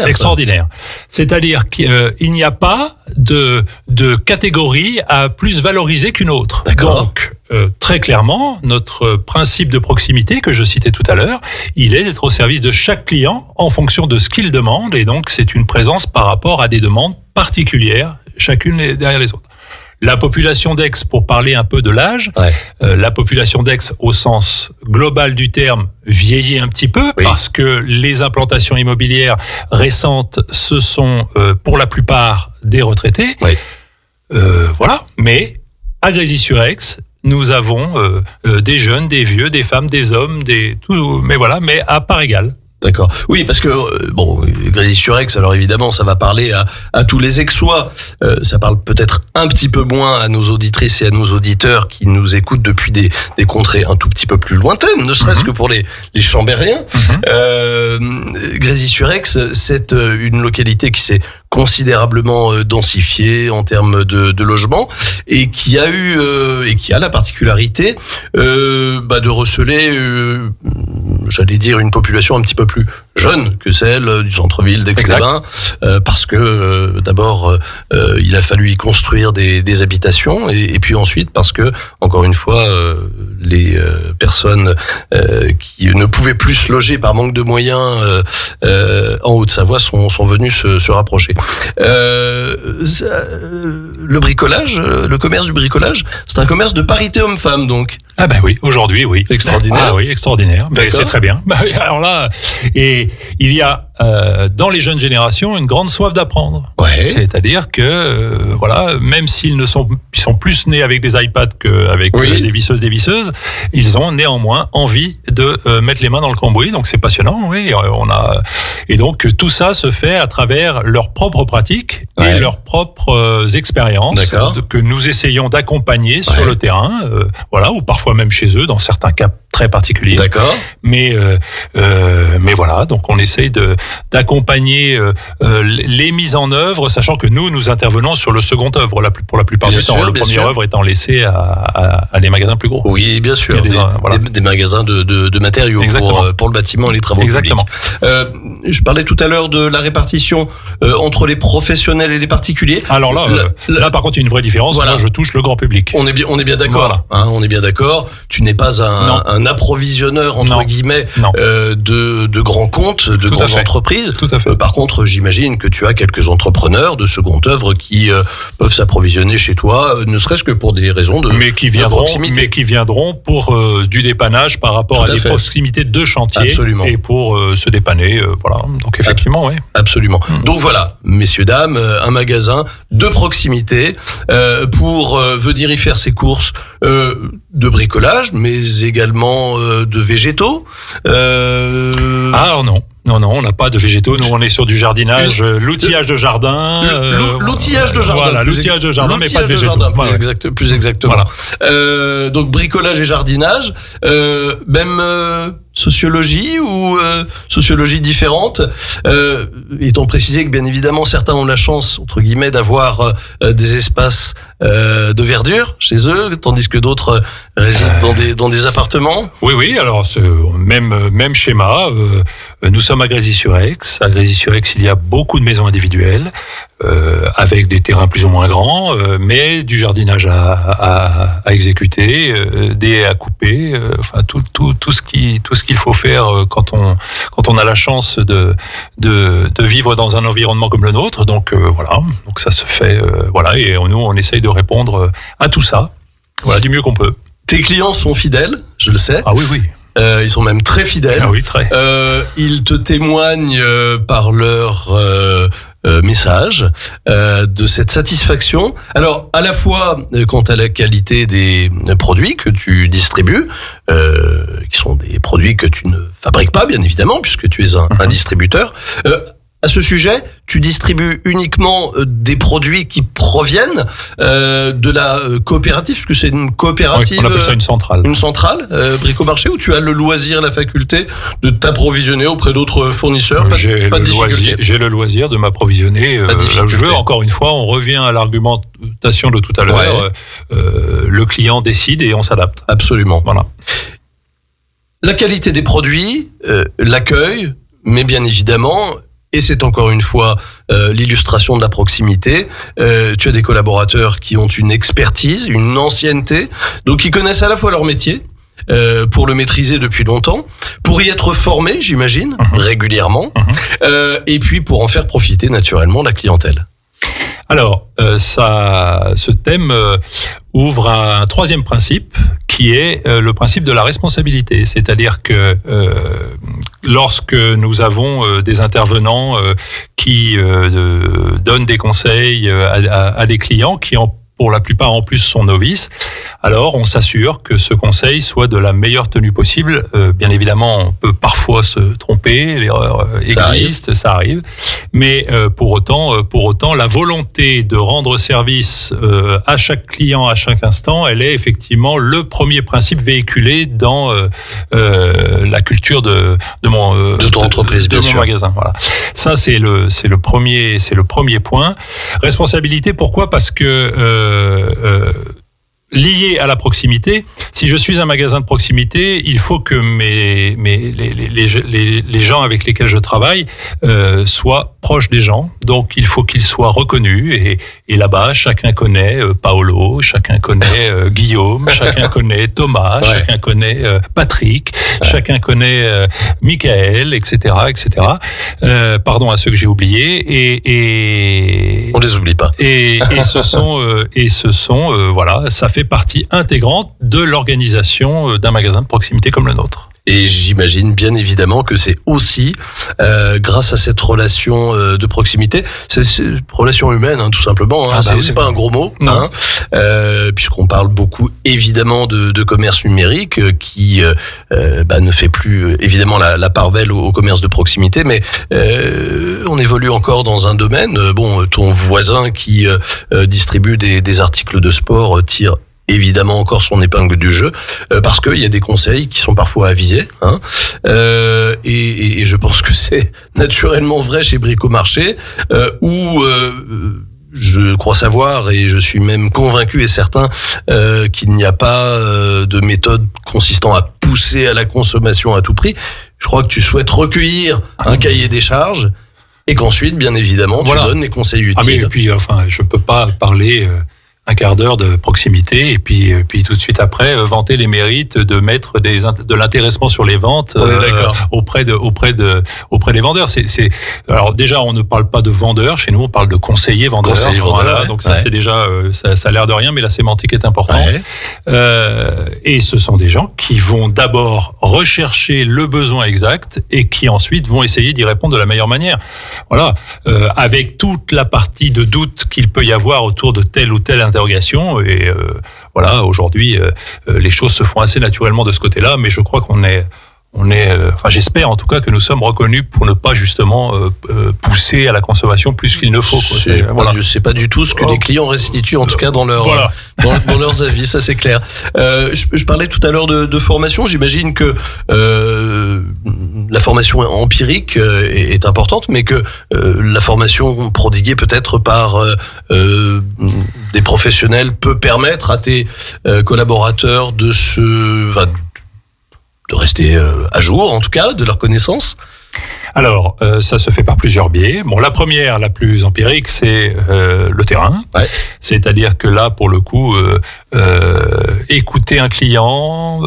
B: Extraordinaire.
C: C'est-à-dire qu'il n'y a pas de catégorie à plus valoriser qu'une autre.
B: D'accord.
C: Donc, très clairement, notre principe de proximité que je citais tout à l'heure, il est d'être au service de chaque client en fonction de ce qu'il demande. Et donc, c'est une présence par rapport à des demandes particulières, chacune derrière les autres. La population d'Aix, pour parler un peu de l'âge, la population d'Aix au sens global du terme vieillit un petit peu parce que les implantations immobilières récentes, ce sont pour la plupart des retraités. Voilà. Mais à Grésy-sur-Aix, nous avons des jeunes, des vieux, des femmes, des hommes, mais à part égale.
B: D'accord. Oui, parce que Grésy-sur-Aix, alors évidemment, ça va parler à tous les Aixois. Ça parle peut-être un petit peu moins à nos auditrices et à nos auditeurs qui nous écoutent depuis des contrées un tout petit peu plus lointaines, ne serait-ce que pour les Chambériens. Grésy-sur-Aix, c'est une localité qui s'est considérablement densifiée en termes de logement et qui a la particularité de receler j'allais dire une population un petit peu plus jeune que celle du centre-ville d'Aix-les-Bains, parce que d'abord il a fallu y construire des habitations et puis ensuite parce que encore une fois les personnes qui ne pouvaient plus se loger par manque de moyens en Haute-Savoie sont venues se rapprocher. Le bricolage, le commerce du bricolage, c'est un commerce de parité homme-femme donc.
C: Ah ben oui, aujourd'hui oui.
B: Extraordinaire.
C: Ah oui, extraordinaire. Ben, c'est très bien. Alors là, et il y a dans les jeunes générations une grande soif d'apprendre.
B: Ouais.
C: C'est-à-dire que même ils sont plus nés avec des iPads qu'avec des visseuses, ils ont néanmoins envie de mettre les mains dans le cambouis. Donc c'est passionnant. Oui, et donc tout ça se fait à travers leurs propres pratiques et leurs propres expériences que nous essayons d'accompagner sur le terrain, ou parfois même chez eux dans certains cas très particuliers.
B: D'accord.
C: Mais voilà, donc on essaye d'accompagner les mises en œuvre, sachant que nous intervenons sur le second œuvre pour la plupart du temps. Le premier œuvre étant laissé à des magasins plus gros.
B: Oui, bien sûr. Des magasins de matériaux pour le bâtiment et les travaux publics. Je parlais tout à l'heure de la répartition entre les professionnels et les particuliers.
C: Alors là par contre, il y a une vraie différence. Moi, je touche le grand public.
B: On est bien d'accord.
C: Voilà.
B: On est bien d'accord. Tu n'es pas un approvisionneur entre guillemets de grands comptes, de grandes entreprises.
C: Tout à fait.
B: Par contre, j'imagine que tu as quelques entrepreneurs de seconde œuvre qui peuvent s'approvisionner chez toi, ne serait-ce que pour des raisons de proximité.
C: Mais qui viendront pour du dépannage par rapport à des proximités de chantier.
B: Absolument.
C: Et pour se dépanner. Donc effectivement, oui.
B: Absolument. Donc voilà, messieurs, dames, un magasin de proximité pour venir y faire ses courses de bricolage, mais également de végétaux.
C: Alors non, on n'a pas de végétaux. Nous, on est sur du jardinage, l'outillage de jardin.
B: L'outillage de jardin.
C: Voilà, l'outillage de jardin, mais pas de végétaux.
B: Plus exactement.
C: Voilà.
B: Donc bricolage et jardinage, même sociologie ou sociologie différente, étant précisé que bien évidemment certains ont la chance entre guillemets d'avoir des espaces de verdure chez eux, tandis que d'autres résident dans des appartements.
C: Oui, alors même schéma. Nous sommes à Grésy-sur-Aix. À Grésy-sur-Aix, il y a beaucoup de maisons individuelles avec des terrains plus ou moins grands, mais du jardinage à exécuter, des haies à couper, tout ce qu'il faut faire quand on a la chance de vivre dans un environnement comme le nôtre. Donc donc ça se fait et nous on essaye de répondre à tout ça du mieux qu'on peut.
B: Tes clients sont fidèles, je le sais.
C: Ah oui.
B: Ils sont même très fidèles.
C: Ah oui, très.
B: Ils te témoignent par leur message de cette satisfaction. Alors, à la fois quant à la qualité des produits que tu distribues, qui sont des produits que tu ne fabriques pas, bien évidemment, puisque tu es un distributeur. À ce sujet, tu distribues uniquement des produits qui proviennent de la coopérative, parce que c'est une coopérative.
C: On appelle ça une centrale.
B: Une centrale, Bricomarché, où tu as le loisir, la faculté de t'approvisionner auprès d'autres fournisseurs.
C: J'ai le loisir de m'approvisionner là où je veux. Encore une fois, on revient à l'argumentation de tout à l'heure. Le client décide et on s'adapte.
B: Absolument.
C: Voilà.
B: La qualité des produits, l'accueil, mais bien évidemment. Et c'est encore une fois l'illustration de la proximité. Tu as des collaborateurs qui ont une expertise, une ancienneté, donc qui connaissent à la fois leur métier, pour le maîtriser depuis longtemps, pour y être formés, j'imagine, régulièrement, et puis pour en faire profiter naturellement la clientèle.
C: Alors, ce thème ouvre un troisième principe qui est le principe de la responsabilité. C'est-à-dire que lorsque nous avons des intervenants qui donnent des conseils à des clients qui en pour la plupart en plus sont novices, alors on s'assure que ce conseil soit de la meilleure tenue possible. Bien évidemment, on peut parfois se tromper, l'erreur existe, ça arrive. Mais pour autant, la volonté de rendre service à chaque client à chaque instant, elle est effectivement le premier principe véhiculé dans la culture de ton entreprise, de mon magasin. Voilà. Ça c'est le premier point. Responsabilité, pourquoi ? Parce que lié à la proximité, si je suis un magasin de proximité, il faut que les gens avec lesquels je travaille soient proches des gens. Donc il faut qu'ils soient reconnus et là-bas chacun connaît Paolo, chacun connaît Guillaume, chacun connaît Thomas, chacun connaît Patrick, chacun connaît Michael, etc., etc. Pardon à ceux que j'ai oubliés et
B: on les oublie pas.
C: Et ce sont voilà, ça fait partie intégrante de l'organisation d'un magasin de proximité comme le nôtre.
B: Et j'imagine bien évidemment que c'est aussi grâce à cette relation de proximité, c'est une relation humaine tout simplement. C'est pas un gros mot, puisqu'on parle beaucoup évidemment de commerce numérique qui ne fait plus évidemment la part belle au commerce de proximité, mais on évolue encore dans un domaine. Ton voisin qui distribue des articles de sport tire évidemment encore son épingle du jeu, parce qu'il y a des conseils qui sont parfois avisés, et je pense que c'est naturellement vrai chez Bricomarché, où je crois savoir, et je suis même convaincu et certain qu'il n'y a pas de méthode consistant à pousser à la consommation à tout prix. Je crois que tu souhaites recueillir un cahier des charges et qu'ensuite, bien évidemment, tu donnes les conseils utiles.
C: Et puis, je peux pas parler un quart d'heure de proximité et puis tout de suite après vanter les mérites de mettre de l'intéressement sur les ventes auprès des vendeurs. Alors déjà on ne parle pas de vendeurs chez nous, on parle de conseillers vendeurs. Donc ça c'est déjà ça a l'air de rien, mais la sémantique est importante. Et ce sont des gens qui vont d'abord rechercher le besoin exact et qui ensuite vont essayer d'y répondre de la meilleure manière. Voilà, avec toute la partie de doute qu'il peut y avoir autour de telle ou telle interrogation. Et voilà, aujourd'hui, les choses se font assez naturellement de ce côté-là, mais je crois j'espère en tout cas que nous sommes reconnus pour ne pas justement pousser à la consommation plus qu'il ne faut.
B: C'est pas du tout ce que les clients restituent, en tout cas dans leurs avis, ça c'est clair. Je parlais tout à l'heure de formation. J'imagine que la formation empirique est importante, mais que la formation prodiguée peut-être par des professionnels peut permettre à tes collaborateurs de rester à jour, en tout cas, de leurs connaissances.
C: Alors, ça se fait par plusieurs biais. La première, la plus empirique, c'est le terrain. C'est-à-dire que là, pour le coup, écouter un client,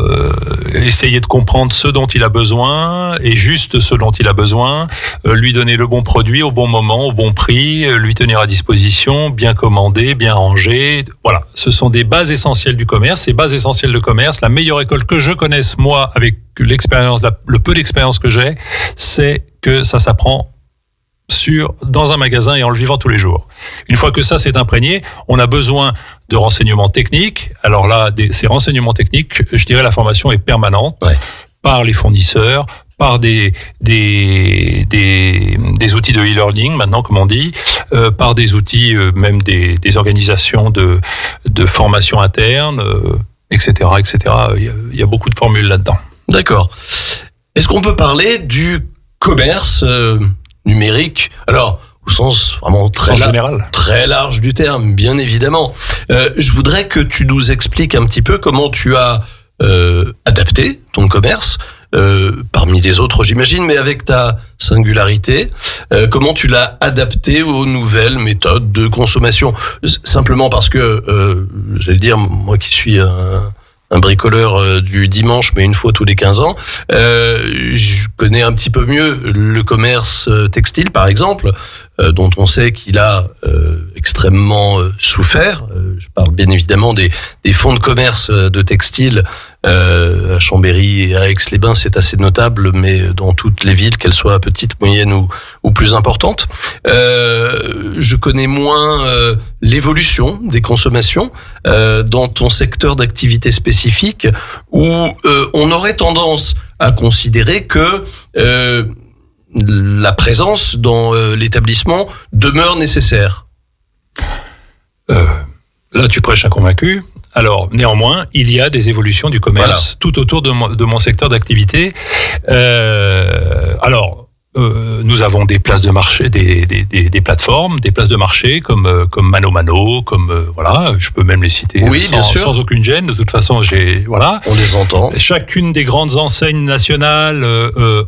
C: essayer de comprendre ce dont il a besoin, et juste ce dont il a besoin, lui donner le bon produit au bon moment, au bon prix, lui tenir à disposition, bien commandé, bien rangé. Voilà, ce sont des bases essentielles du commerce. Ces bases essentielles de commerce, la meilleure école que je connaisse, moi, avec l'expérience, le peu d'expérience que j'ai, c'est que ça s'apprend dans un magasin et en le vivant tous les jours. Une fois que ça s'est imprégné, on a besoin de renseignements techniques. Alors là, ces renseignements techniques, je dirais la formation est permanente par les fournisseurs, par des outils de e-learning maintenant, comme on dit, par des outils même des organisations de formation interne, etc., etc. Il y a beaucoup de formules là-dedans.
B: D'accord. Est-ce qu'on peut parler du commerce numérique, alors au sens vraiment très large du terme, bien évidemment. Je voudrais que tu nous expliques un petit peu comment tu as adapté ton commerce, parmi les autres j'imagine, mais avec ta singularité, comment tu l'as adapté aux nouvelles méthodes de consommation. Simplement parce que, j'allais dire, moi qui suis un bricoleur du dimanche, mais une fois tous les 15 ans. Je connais un petit peu mieux le commerce textile, par exemple. dont on sait qu'il a extrêmement souffert. Je parle bien évidemment des fonds de commerce de textiles à Chambéry et à Aix-les-Bains, c'est assez notable, mais dans toutes les villes, qu'elles soient petites, moyennes ou plus importantes. Je connais moins l'évolution des consommations dans ton secteur d'activité spécifique, où on aurait tendance à considérer que la présence dans l'établissement demeure nécessaire.
C: Là, tu prêches un convaincu. Alors, néanmoins, il y a des évolutions du commerce tout autour de mon secteur d'activité. Nous avons des places de marché, des plateformes, des places de marché comme Mano Mano, voilà, je peux même les citer sans aucune gêne. De toute façon,
B: on les entend.
C: Chacune des grandes enseignes nationales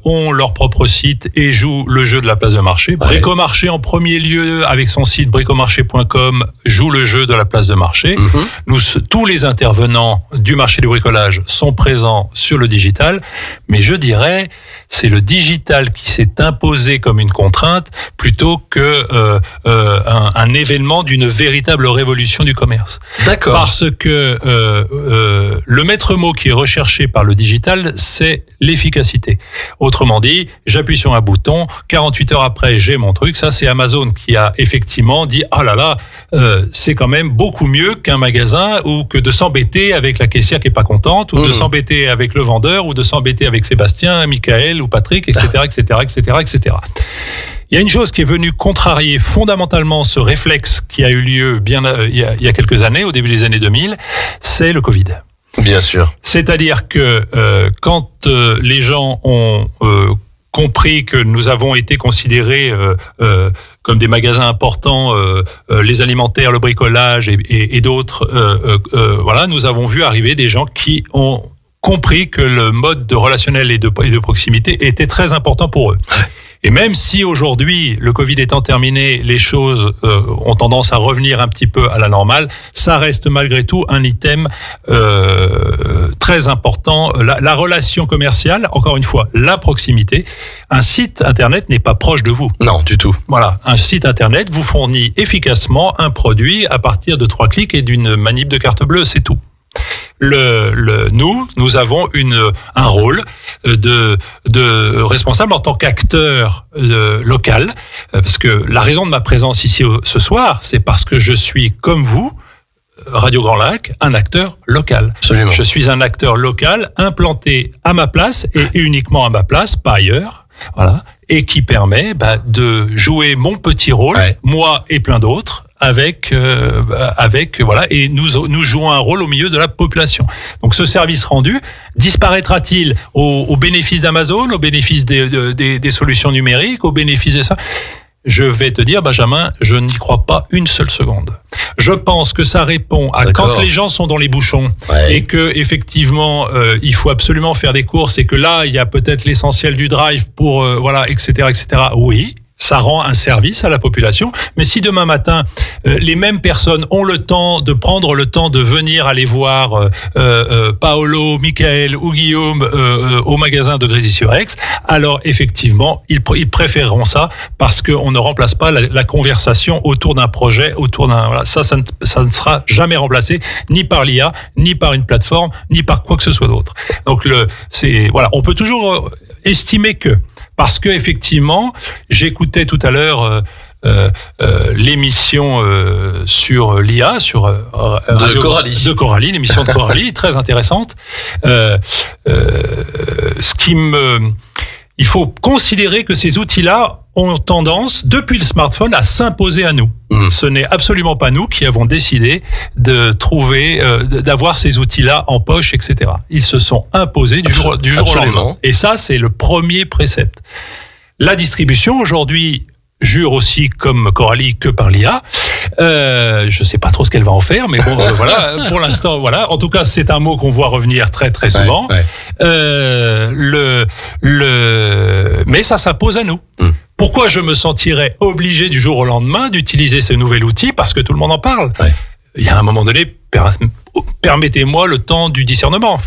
C: ont leur propre site et jouent le jeu de la place de marché. Bricomarché en premier lieu, avec son site bricomarché.com, joue le jeu de la place de marché. Tous les intervenants du marché du bricolage sont présents sur le digital, mais je dirais, c'est le digital qui s'est imposé comme une contrainte plutôt que un événement d'une véritable révolution du commerce.
B: D'accord.
C: Parce que le maître mot qui est recherché par le digital, c'est l'efficacité. Autrement dit, j'appuie sur un bouton, 48 heures après, j'ai mon truc. Ça, c'est Amazon qui a effectivement dit « Ah là là, c'est quand même beaucoup mieux qu'un magasin ou que de s'embêter avec la caissière qui est pas contente ou de s'embêter avec le vendeur ou de s'embêter avec Sébastien, Michael ou Patrick, etc., etc., etc., etc. » Il y a une chose qui est venue contrarier fondamentalement ce réflexe qui a eu lieu il y a quelques années, au début des années 2000, c'est le Covid.
B: Bien sûr.
C: C'est-à-dire que quand les gens ont compris que nous avons été considérés comme des magasins importants, les alimentaires, le bricolage et d'autres, voilà, nous avons vu arriver des gens qui ont compris que le mode de relationnel et de proximité était très important pour eux. Et même si aujourd'hui, le Covid étant terminé, les choses ont tendance à revenir un petit peu à la normale, ça reste malgré tout un item très important. La relation commerciale, encore une fois, la proximité. Un site internet n'est pas proche de vous.
B: Non, du tout.
C: Voilà, un site internet vous fournit efficacement un produit à partir de 3 clics et d'une manip de carte bleue, c'est tout. Nous avons un rôle de responsable en tant qu'acteur local, parce que la raison de ma présence ici ce soir, c'est parce que je suis comme vous, Radio Grand Lac, un acteur local.
B: Absolument.
C: Je suis un acteur local implanté à ma place et uniquement à ma place, pas ailleurs. Voilà, et qui permet de jouer mon petit rôle, moi et plein d'autres. Avec voilà, et nous jouons un rôle au milieu de la population. Donc ce service rendu disparaîtra-t-il au bénéfice d'Amazon, au bénéfice des solutions numériques, au bénéfice de ça? Je vais te dire, Benjamin, je n'y crois pas une seule seconde. Je pense que ça répond à quand les gens sont dans les bouchons et que effectivement il faut absolument faire des courses et que là il y a peut-être l'essentiel du drive pour voilà, etc., etc. Oui. Ça rend un service à la population. Mais si demain matin, les mêmes personnes ont le temps de prendre le temps de venir aller voir Paolo, Michael ou Guillaume au magasin de Grésy-sur-Aix, alors effectivement, ils préféreront ça parce qu'on ne remplace pas la conversation autour d'un projet, autour d'un... Voilà, ça ne sera jamais remplacé, ni par l'IA, ni par une plateforme, ni par quoi que ce soit d'autre. Donc, voilà, on peut toujours estimer que... Parce que effectivement, j'écoutais tout à l'heure l'émission sur l'IA, sur
B: de
C: Coralie, l'émission de Coralie, très intéressante. Il faut considérer que ces outils-là ont tendance, depuis le smartphone, à s'imposer à nous. Ce n'est absolument pas nous qui avons décidé de trouver, d'avoir ces outils-là en poche, etc. Ils se sont imposés du jour au lendemain. Et ça, c'est le premier précepte. La distribution, aujourd'hui, jure aussi comme Coralie que par l'IA. Je sais pas trop ce qu'elle va en faire, mais bon, voilà. Pour l'instant, voilà. En tout cas, c'est un mot qu'on voit revenir très très souvent. Mais ça s'impose à nous. Pourquoi je me sentirais obligé du jour au lendemain d'utiliser ce nouvel outil? Parce que tout le monde en parle. il y a un moment donné, permettez-moi le temps du discernement,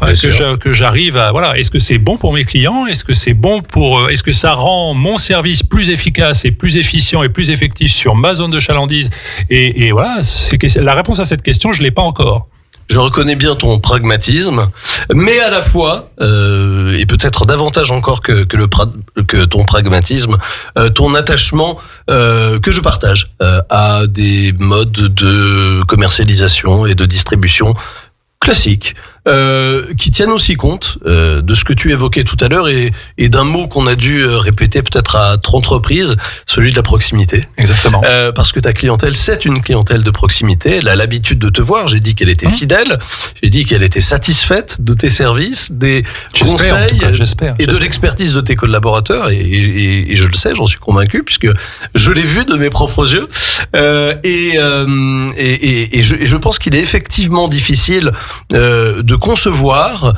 C: que j'arrive à voilà. Est-ce que c'est bon pour mes clients? Est-ce que c'est bon est-ce que ça rend mon service plus efficace et plus efficient et plus effectif sur ma zone de chalandise? Et voilà, la réponse à cette question, je l'ai pas encore.
B: Je reconnais bien ton pragmatisme, mais à la fois, et peut-être davantage encore que ton pragmatisme, ton attachement que je partage à des modes de commercialisation et de distribution classiques, qui tiennent aussi compte de ce que tu évoquais tout à l'heure et d'un mot qu'on a dû répéter peut-être à 30 reprises, celui de la proximité.
C: Exactement.
B: Parce que ta clientèle, c'est une clientèle de proximité. Elle a l'habitude de te voir. J'ai dit qu'elle était fidèle. J'ai dit qu'elle était satisfaite de tes services, des conseils et de l'expertise de tes collaborateurs. Et je le sais, j'en suis convaincu puisque je l'ai vu de mes propres yeux. Et je pense qu'il est effectivement difficile de concevoir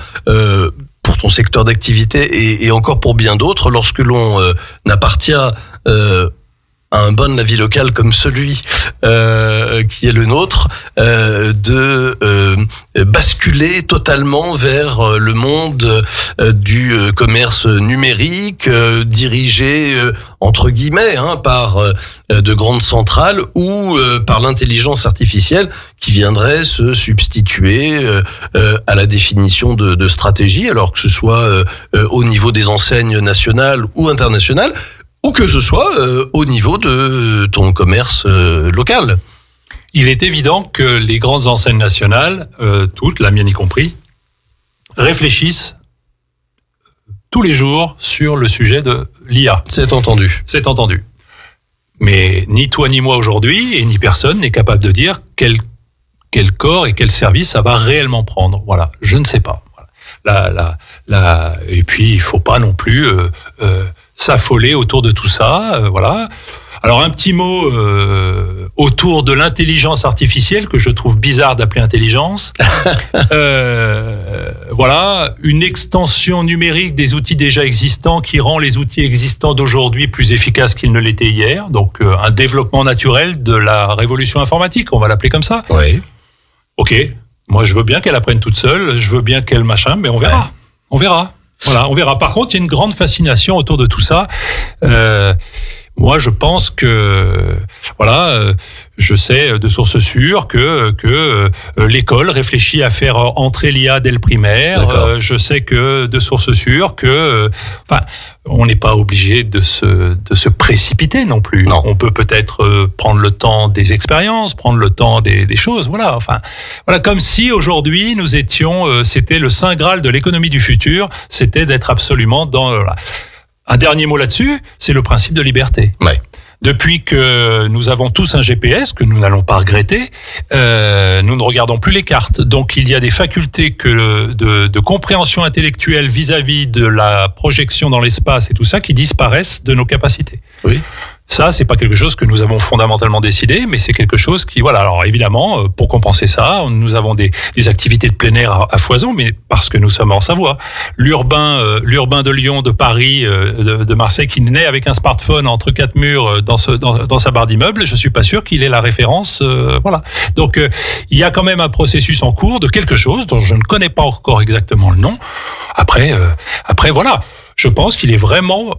B: pour ton secteur d'activité et encore pour bien d'autres lorsque l'on n'appartient à un bon la vie locale comme celui qui est le nôtre, de basculer totalement vers le monde du commerce numérique, dirigé entre guillemets par de grandes centrales ou par l'intelligence artificielle qui viendrait se substituer à la définition de stratégie, alors que ce soit au niveau des enseignes nationales ou internationales, ou que ce soit au niveau de ton commerce local.
C: Il est évident que les grandes enseignes nationales, toutes, la mienne y compris, réfléchissent tous les jours sur le sujet de l'IA.
B: C'est entendu.
C: C'est entendu. Mais ni toi ni moi aujourd'hui, et ni personne n'est capable de dire quel corps et quel service ça va réellement prendre. Voilà, je ne sais pas. Voilà. Et puis, il faut pas non plus s'affoler autour de tout ça. Voilà. Alors, un petit mot autour de l'intelligence artificielle que je trouve bizarre d'appeler intelligence. Voilà, une extension numérique des outils déjà existants qui rend les outils existants d'aujourd'hui plus efficaces qu'ils ne l'étaient hier. Donc, un développement naturel de la révolution informatique, on va l'appeler comme ça.
B: Oui.
C: Ok. Moi, je veux bien qu'elle apprenne toute seule, je veux bien qu'elle machin, mais on verra. Ouais. On verra. Voilà, on verra. Par contre, il y a une grande fascination autour de tout ça. Moi, je pense que, voilà, je sais de sources sûres que l'école réfléchit à faire entrer l'IA dès le primaire. Je sais que de sources sûres que, on n'est pas obligé de se précipiter non plus.
B: Non.
C: On peut peut-être prendre le temps des expériences, prendre le temps des choses. Voilà. Enfin, voilà, comme si aujourd'hui nous étions, c'était le saint graal de l'économie du futur, c'était d'être absolument dans. Voilà. Un dernier mot là-dessus, c'est le principe de liberté.
B: Ouais.
C: Depuis que nous avons tous un GPS, que nous n'allons pas regretter, nous ne regardons plus les cartes. Donc il y a des facultés de compréhension intellectuelle vis-à-vis de la projection dans l'espace et tout ça qui disparaissent de nos capacités.
B: Oui.
C: Ça, c'est pas quelque chose que nous avons fondamentalement décidé, mais c'est quelque chose qui, voilà. Alors évidemment, pour compenser ça, nous avons des activités de plein air à foison, mais parce que nous sommes en Savoie. L'urbain de Lyon, de Paris, de Marseille, qui naît avec un smartphone entre quatre murs dans sa barre d'immeuble, je suis pas sûr qu'il ait la référence. Voilà. Donc il y a quand même un processus en cours de quelque chose dont je ne connais pas encore exactement le nom. Après, voilà. Je pense qu'il est vraiment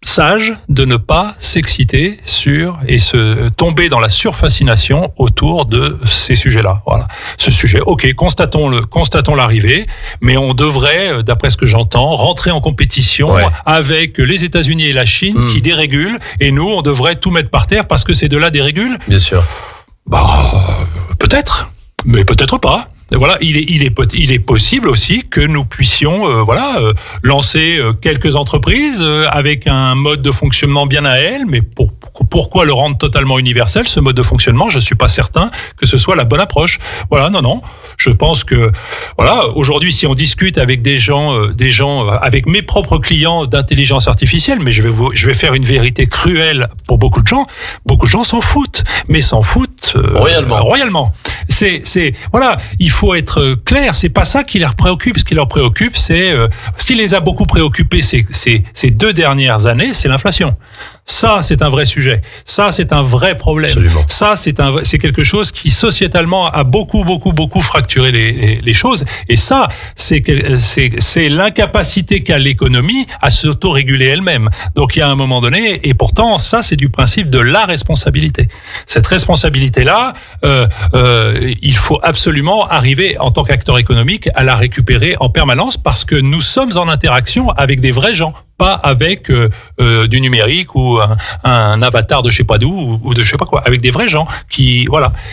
C: sage de ne pas s'exciter sur et se tomber dans la surfascination autour de ces sujets-là. Voilà. Ce sujet, ok, constatons l'arrivée, mais on devrait, d'après ce que j'entends, rentrer en compétition avec les États-Unis et la Chine qui dérégulent, et nous, on devrait tout mettre par terre parce que ces deux-là dérégulent.
B: Bien sûr.
C: Peut-être, mais peut-être pas. Voilà, il est possible aussi que nous puissions lancer quelques entreprises avec un mode de fonctionnement bien à elles, mais pourquoi le rendre totalement universel, ce mode de fonctionnement? Je suis pas certain que ce soit la bonne approche. Voilà, non. Je pense que voilà, aujourd'hui, si on discute avec des gens avec mes propres clients d'intelligence artificielle, mais je vais faire une vérité cruelle pour beaucoup de gens s'en foutent, mais s'en foutent royalement. Voilà, il faut être clair, c'est pas ça qui les préoccupe. Ce qui leur préoccupe, c'est ce qui les a beaucoup préoccupés ces 2 dernières années, c'est l'inflation. Ça, c'est un vrai sujet. Ça, c'est un vrai problème.
B: Absolument.
C: Ça, c'est quelque chose qui sociétalement a beaucoup fracturé les choses. Et ça, c'est l'incapacité qu'a l'économie à s'autoréguler elle-même. Donc il y a un moment donné, et pourtant ça, c'est du principe de la responsabilité. Cette responsabilité-là, il faut absolument arriver en tant qu'acteur économique à la récupérer en permanence, parce que nous sommes en interaction avec des vrais gens, pas avec du numérique ou un avatar de je sais pas d'où ou de je sais pas quoi, avec des vrais gens qui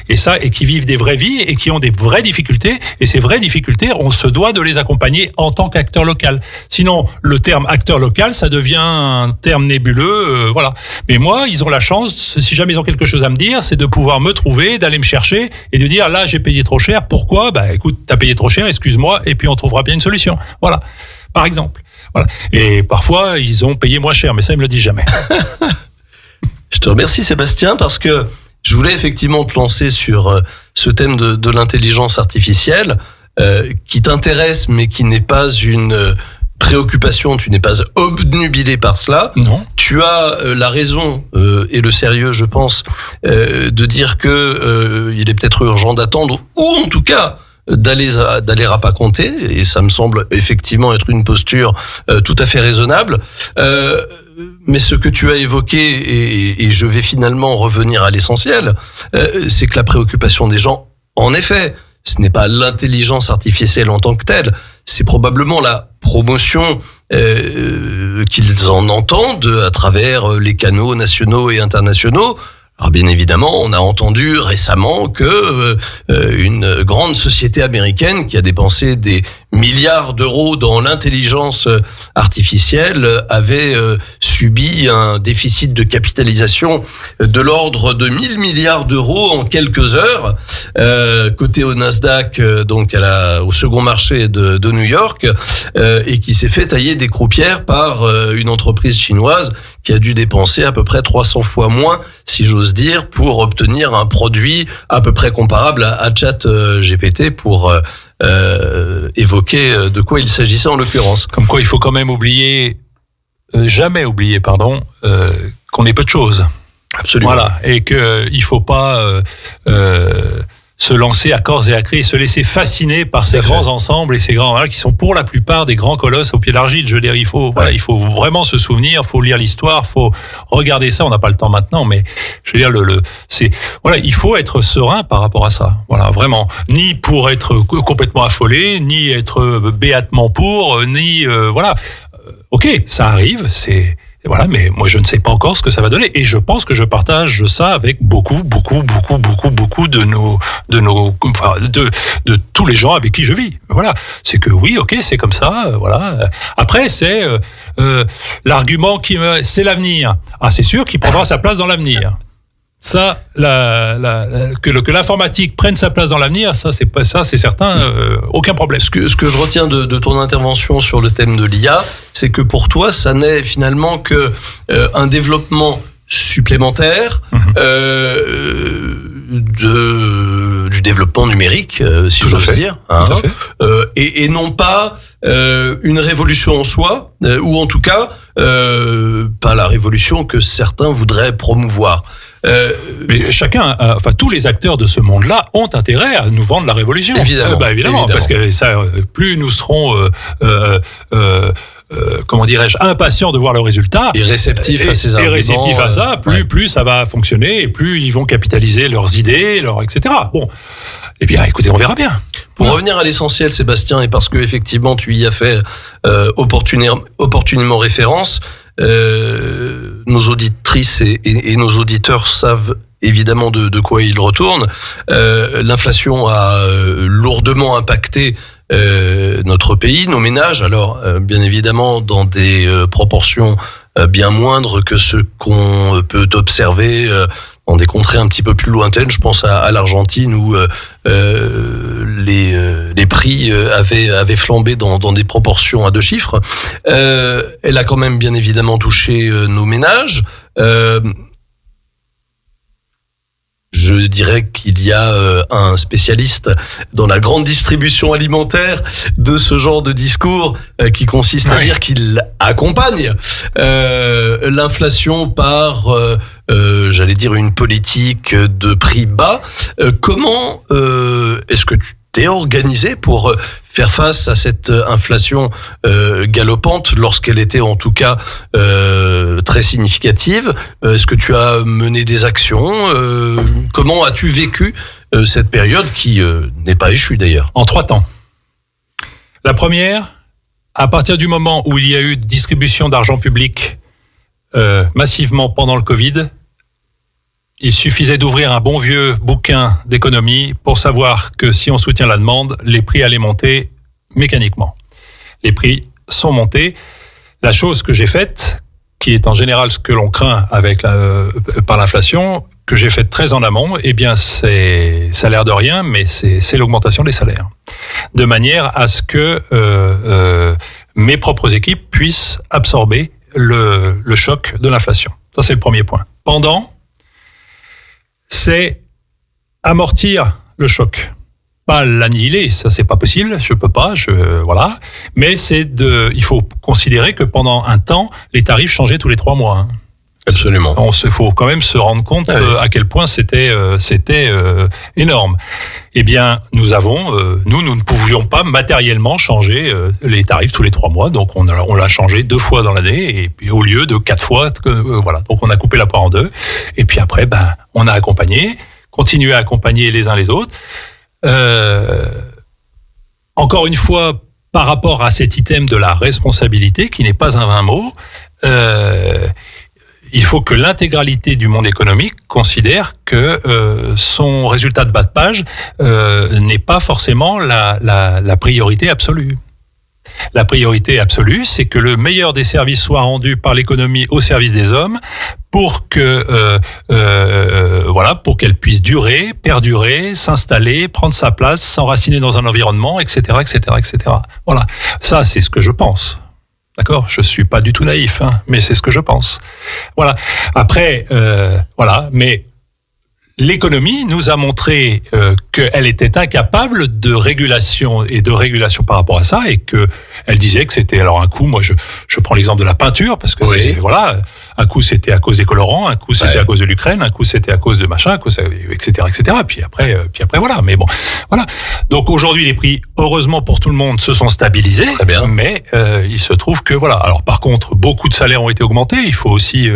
C: et qui vivent des vraies vies et qui ont des vraies difficultés, et ces vraies difficultés, on se doit de les accompagner en tant qu'acteur local. Sinon, le terme acteur local, ça devient un terme nébuleux, voilà. Mais moi, ils ont la chance, si jamais ils ont quelque chose à me dire, c'est de pouvoir me trouver, d'aller me chercher et de dire là, j'ai payé trop cher. Pourquoi? Écoute, t'as payé trop cher, excuse-moi, et puis on trouvera bien une solution. Voilà. Par exemple. Voilà. Et parfois, ils ont payé moins cher, mais ça, ils me le disent jamais.
B: Je te remercie, Sébastien, parce que je voulais effectivement te lancer sur ce thème de l'intelligence artificielle qui t'intéresse, mais qui n'est pas une préoccupation, tu n'es pas obnubilé par cela.
C: Non.
B: Tu as la raison et le sérieux, je pense, de dire que il est peut-être urgent d'attendre, ou en tout cas d'aller à pas compter, et ça me semble effectivement être une posture tout à fait raisonnable. Mais ce que tu as évoqué, et je vais finalement revenir à l'essentiel, c'est que la préoccupation des gens, en effet, ce n'est pas l'intelligence artificielle en tant que telle, c'est probablement la promotion qu'ils en entendent à travers les canaux nationaux et internationaux. Alors bien évidemment, on a entendu récemment que une grande société américaine qui a dépensé des milliards d'euros dans l'intelligence artificielle avait subi un déficit de capitalisation de l'ordre de 1000 milliards d'euros en quelques heures, coté au Nasdaq, donc au second marché de New York, et qui s'est fait tailler des croupières par une entreprise chinoise qui a dû dépenser à peu près 300 fois moins, si j'ose dire, pour obtenir un produit à peu près comparable à ChatGPT pour évoquer de quoi il s'agissait en l'occurrence.
C: Comme quoi, il faut quand même jamais oublier, qu'on est peu de choses.
B: Absolument.
C: Voilà, et que il faut pas se lancer à corps et à cri, se laisser fasciner par ces grands ensembles et ces grands qui sont pour la plupart des grands colosses au pied d'argile. Je veux dire, il faut vraiment se souvenir, faut lire l'histoire, faut regarder ça. On n'a pas le temps maintenant, mais je veux dire il faut être serein par rapport à ça. Voilà, vraiment, ni pour être complètement affolé, ni être béatement pour, ni ok, ça arrive, voilà, mais moi je ne sais pas encore ce que ça va donner, et je pense que je partage ça avec beaucoup de tous les gens avec qui je vis. Voilà, c'est que oui, ok, c'est comme ça, voilà. Après, c'est l'argument c'est l'avenir. Ah, c'est sûr qu'il prendra sa place dans l'avenir. Ça, que l'informatique prenne sa place dans l'avenir, c'est certain, aucun problème.
B: Ce que je retiens de ton intervention sur le thème de l'IA, c'est que pour toi, ça n'est finalement que un développement supplémentaire du développement numérique, si j'ose dire, et non pas une révolution en soi, ou en tout cas pas la révolution que certains voudraient promouvoir.
C: Mais tous les acteurs de ce monde-là ont intérêt à nous vendre la révolution.
B: Évidemment.
C: Parce que ça, plus nous serons comment dirais-je, impatients de voir le résultat
B: et réceptifs à ces arguments,
C: et réceptifs à ça, plus ça va fonctionner, et plus ils vont capitaliser leurs idées, etc. Bon, eh bien, écoutez, on verra bien.
B: Pour revenir à l'essentiel, Sébastien, et parce que effectivement tu y as fait opportunément référence, nos auditrices et nos auditeurs savent évidemment de quoi ils retournent. L'inflation a lourdement impacté notre pays, nos ménages. Alors, bien évidemment, dans des proportions bien moindres que ce qu'on peut observer dans des contrées un petit peu plus lointaines. Je pense à l'Argentine où les prix avaient flambé dans des proportions à 2 chiffres. Elle a quand même bien évidemment touché nos ménages. Je dirais qu'il y a un spécialiste dans la grande distribution alimentaire de ce genre de discours qui consiste à dire qu'il accompagne l'inflation par, j'allais dire, une politique de prix bas. Comment est-ce que tu t'es organisé pour faire face à cette inflation galopante lorsqu'elle était en tout cas très significative? Est-ce que tu as mené des actions? Comment as-tu vécu cette période qui n'est pas échue d'ailleurs?
C: En 3 temps. La première, à partir du moment où il y a eu distribution d'argent public massivement pendant le Covid, il suffisait d'ouvrir un bon vieux bouquin d'économie pour savoir que si on soutient la demande, les prix allaient monter mécaniquement. Les prix sont montés. La chose que j'ai faite, qui est en général ce que l'on craint par l'inflation, que j'ai faite très en amont, eh bien ça a l'air de rien, mais c'est l'augmentation des salaires. De manière à ce que mes propres équipes puissent absorber le choc de l'inflation. Ça, c'est le premier point. C'est amortir le choc. Pas l'annihiler, ça c'est pas possible, je peux pas, voilà. Mais il faut considérer que pendant un temps, les tarifs changeaient tous les 3 mois. Hein.
B: Absolument.
C: Faut quand même se rendre compte à quel point c'était énorme. Eh bien, nous ne pouvions pas matériellement changer les tarifs tous les 3 mois, donc on l'a changé 2 fois dans l'année, et puis au lieu de 4 fois, voilà. Donc on a coupé la poire en 2, et puis après, on a continué à accompagner les uns les autres. Encore une fois, par rapport à cet item de la responsabilité, qui n'est pas un vain mot, il faut que l'intégralité du monde économique considère que son résultat de bas de page n'est pas forcément la priorité absolue. La priorité absolue, c'est que le meilleur des services soit rendu par l'économie au service des hommes pour que pour qu'elle puisse durer, perdurer, s'installer, prendre sa place, s'enraciner dans un environnement, etc., etc., etc. Voilà, ça c'est ce que je pense. D'accord, je suis pas du tout naïf, mais c'est ce que je pense. Voilà. Après, mais l'économie nous a montré qu'elle était incapable de régulation par rapport à ça, et que elle disait que c'était alors un coup. Moi, je prends l'exemple de la peinture parce que un coup c'était à cause des colorants, un coup c'était à cause de l'Ukraine, un coup c'était à cause de machin, etc., etc. Puis après voilà. Mais bon, voilà. Donc aujourd'hui, les prix, heureusement pour tout le monde, se sont stabilisés.
B: Très bien.
C: Mais il se trouve que voilà. Alors par contre, beaucoup de salaires ont été augmentés. Il faut aussi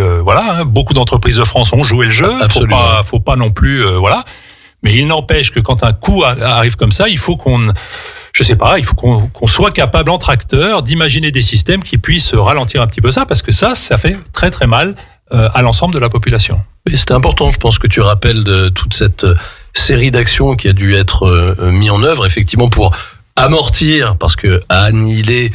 C: beaucoup d'entreprises de France ont joué le jeu.
B: Absolument.
C: Faut pas non plus Mais il n'empêche que quand un coup arrive comme ça, il faut qu'on soit capable entre acteurs d'imaginer des systèmes qui puissent ralentir un petit peu ça, parce que ça fait très très mal à l'ensemble de la population.
B: Mais c'est important, je pense, que tu rappelles de toute cette série d'actions qui a dû être mis en œuvre effectivement pour amortir, parce que à annihiler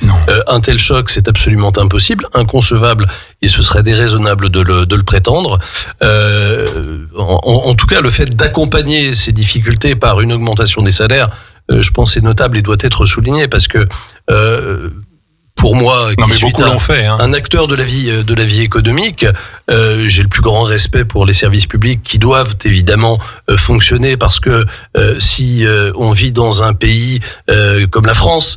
B: un tel choc, c'est absolument impossible, inconcevable, et ce serait déraisonnable de le prétendre. En tout cas, le fait d'accompagner ces difficultés par une augmentation des salaires, je pense, c'est notable et doit être souligné, parce que pour moi,
C: beaucoup l'ont fait,
B: un acteur de la vie économique, j'ai le plus grand respect pour les services publics qui doivent évidemment fonctionner, parce que si on vit dans un pays comme la France,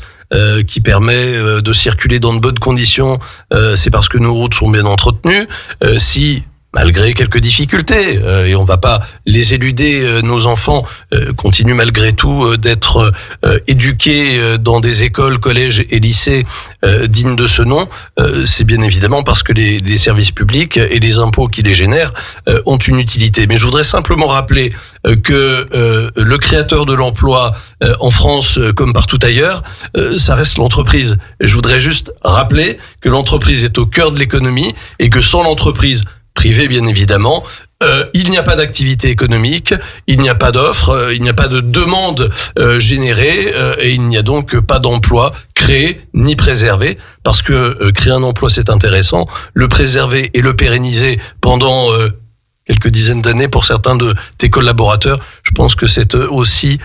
B: qui permet de circuler dans de bonnes conditions, c'est parce que nos routes sont bien entretenues. Si malgré quelques difficultés, et on va pas les éluder, nos enfants continuent malgré tout d'être éduqués dans des écoles, collèges et lycées dignes de ce nom, c'est bien évidemment parce que les services publics et les impôts qui les génèrent ont une utilité. Mais je voudrais simplement rappeler que le créateur de l'emploi en France, comme partout ailleurs, ça reste l'entreprise. Et je voudrais juste rappeler que l'entreprise est au cœur de l'économie, et que sans l'entreprise privée, bien évidemment, il n'y a pas d'activité économique, il n'y a pas d'offres, il n'y a pas de demande générée, et il n'y a donc pas d'emploi créé ni préservé, parce que créer un emploi, c'est intéressant, le préserver et le pérenniser pendant quelques dizaines d'années pour certains de tes collaborateurs, je pense que c'est aussi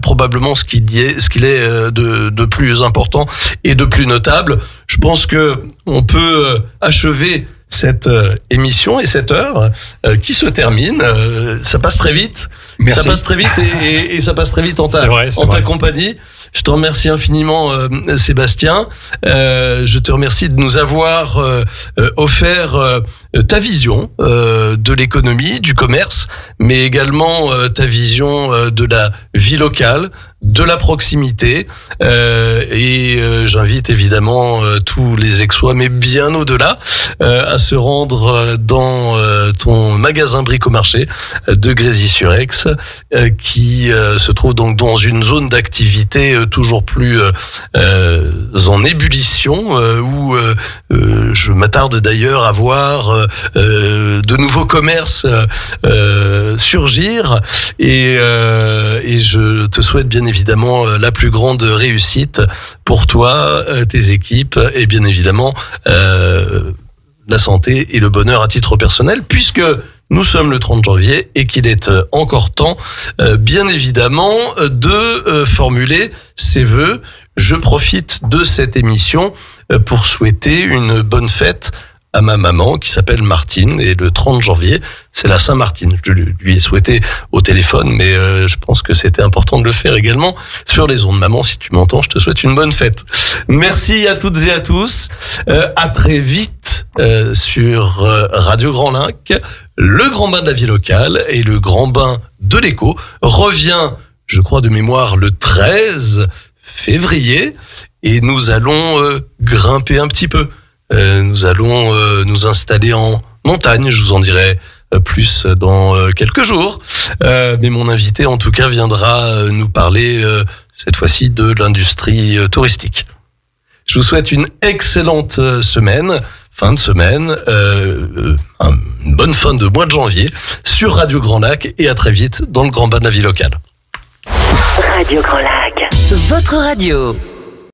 B: probablement ce qu'il est de plus important et de plus notable. Je pense que on peut achever cette émission et cette heure qui se termine. Ça passe très vite.
C: Merci.
B: Ça passe très vite et ça passe très vite en ta compagnie. Je te remercie infiniment, Sébastien. Je te remercie de nous avoir offert ta vision de l'économie, du commerce, mais également ta vision de la vie locale, de la proximité. Et j'invite évidemment tous les Aixois, mais bien au-delà, à se rendre dans ton magasin Bricomarché de Grésy-sur-Aix, qui se trouve donc dans une zone d'activité toujours plus en ébullition, où je m'attarde d'ailleurs à voir de nouveaux commerces surgir, et je te souhaite bien évidemment la plus grande réussite pour toi, tes équipes, et bien évidemment la santé et le bonheur à titre personnel, puisque nous sommes le 30 janvier et qu'il est encore temps, bien évidemment, de formuler ses vœux. Je profite de cette émission pour souhaiter une bonne fête à ma maman qui s'appelle Martine, et le 30 janvier, c'est la Saint-Martine. Je lui ai souhaité au téléphone, mais je pense que c'était important de le faire également sur les ondes. Maman, si tu m'entends, je te souhaite une bonne fête. Merci à toutes et à tous. À très vite sur Radio Grand Lac. Le grand bain de la vie locale et le grand bain de l'écho revient, je crois de mémoire, le 13 février, et nous allons grimper un petit peu. Nous allons nous installer en montagne. Je vous en dirai plus dans quelques jours. Mais mon invité, en tout cas, viendra nous parler cette fois-ci de l'industrie touristique. Je vous souhaite une excellente semaine, fin de semaine, une bonne fin de mois de janvier sur Radio Grand Lac, et à très vite dans le grand bain de la vie locale.
D: Radio Grand Lac, votre radio.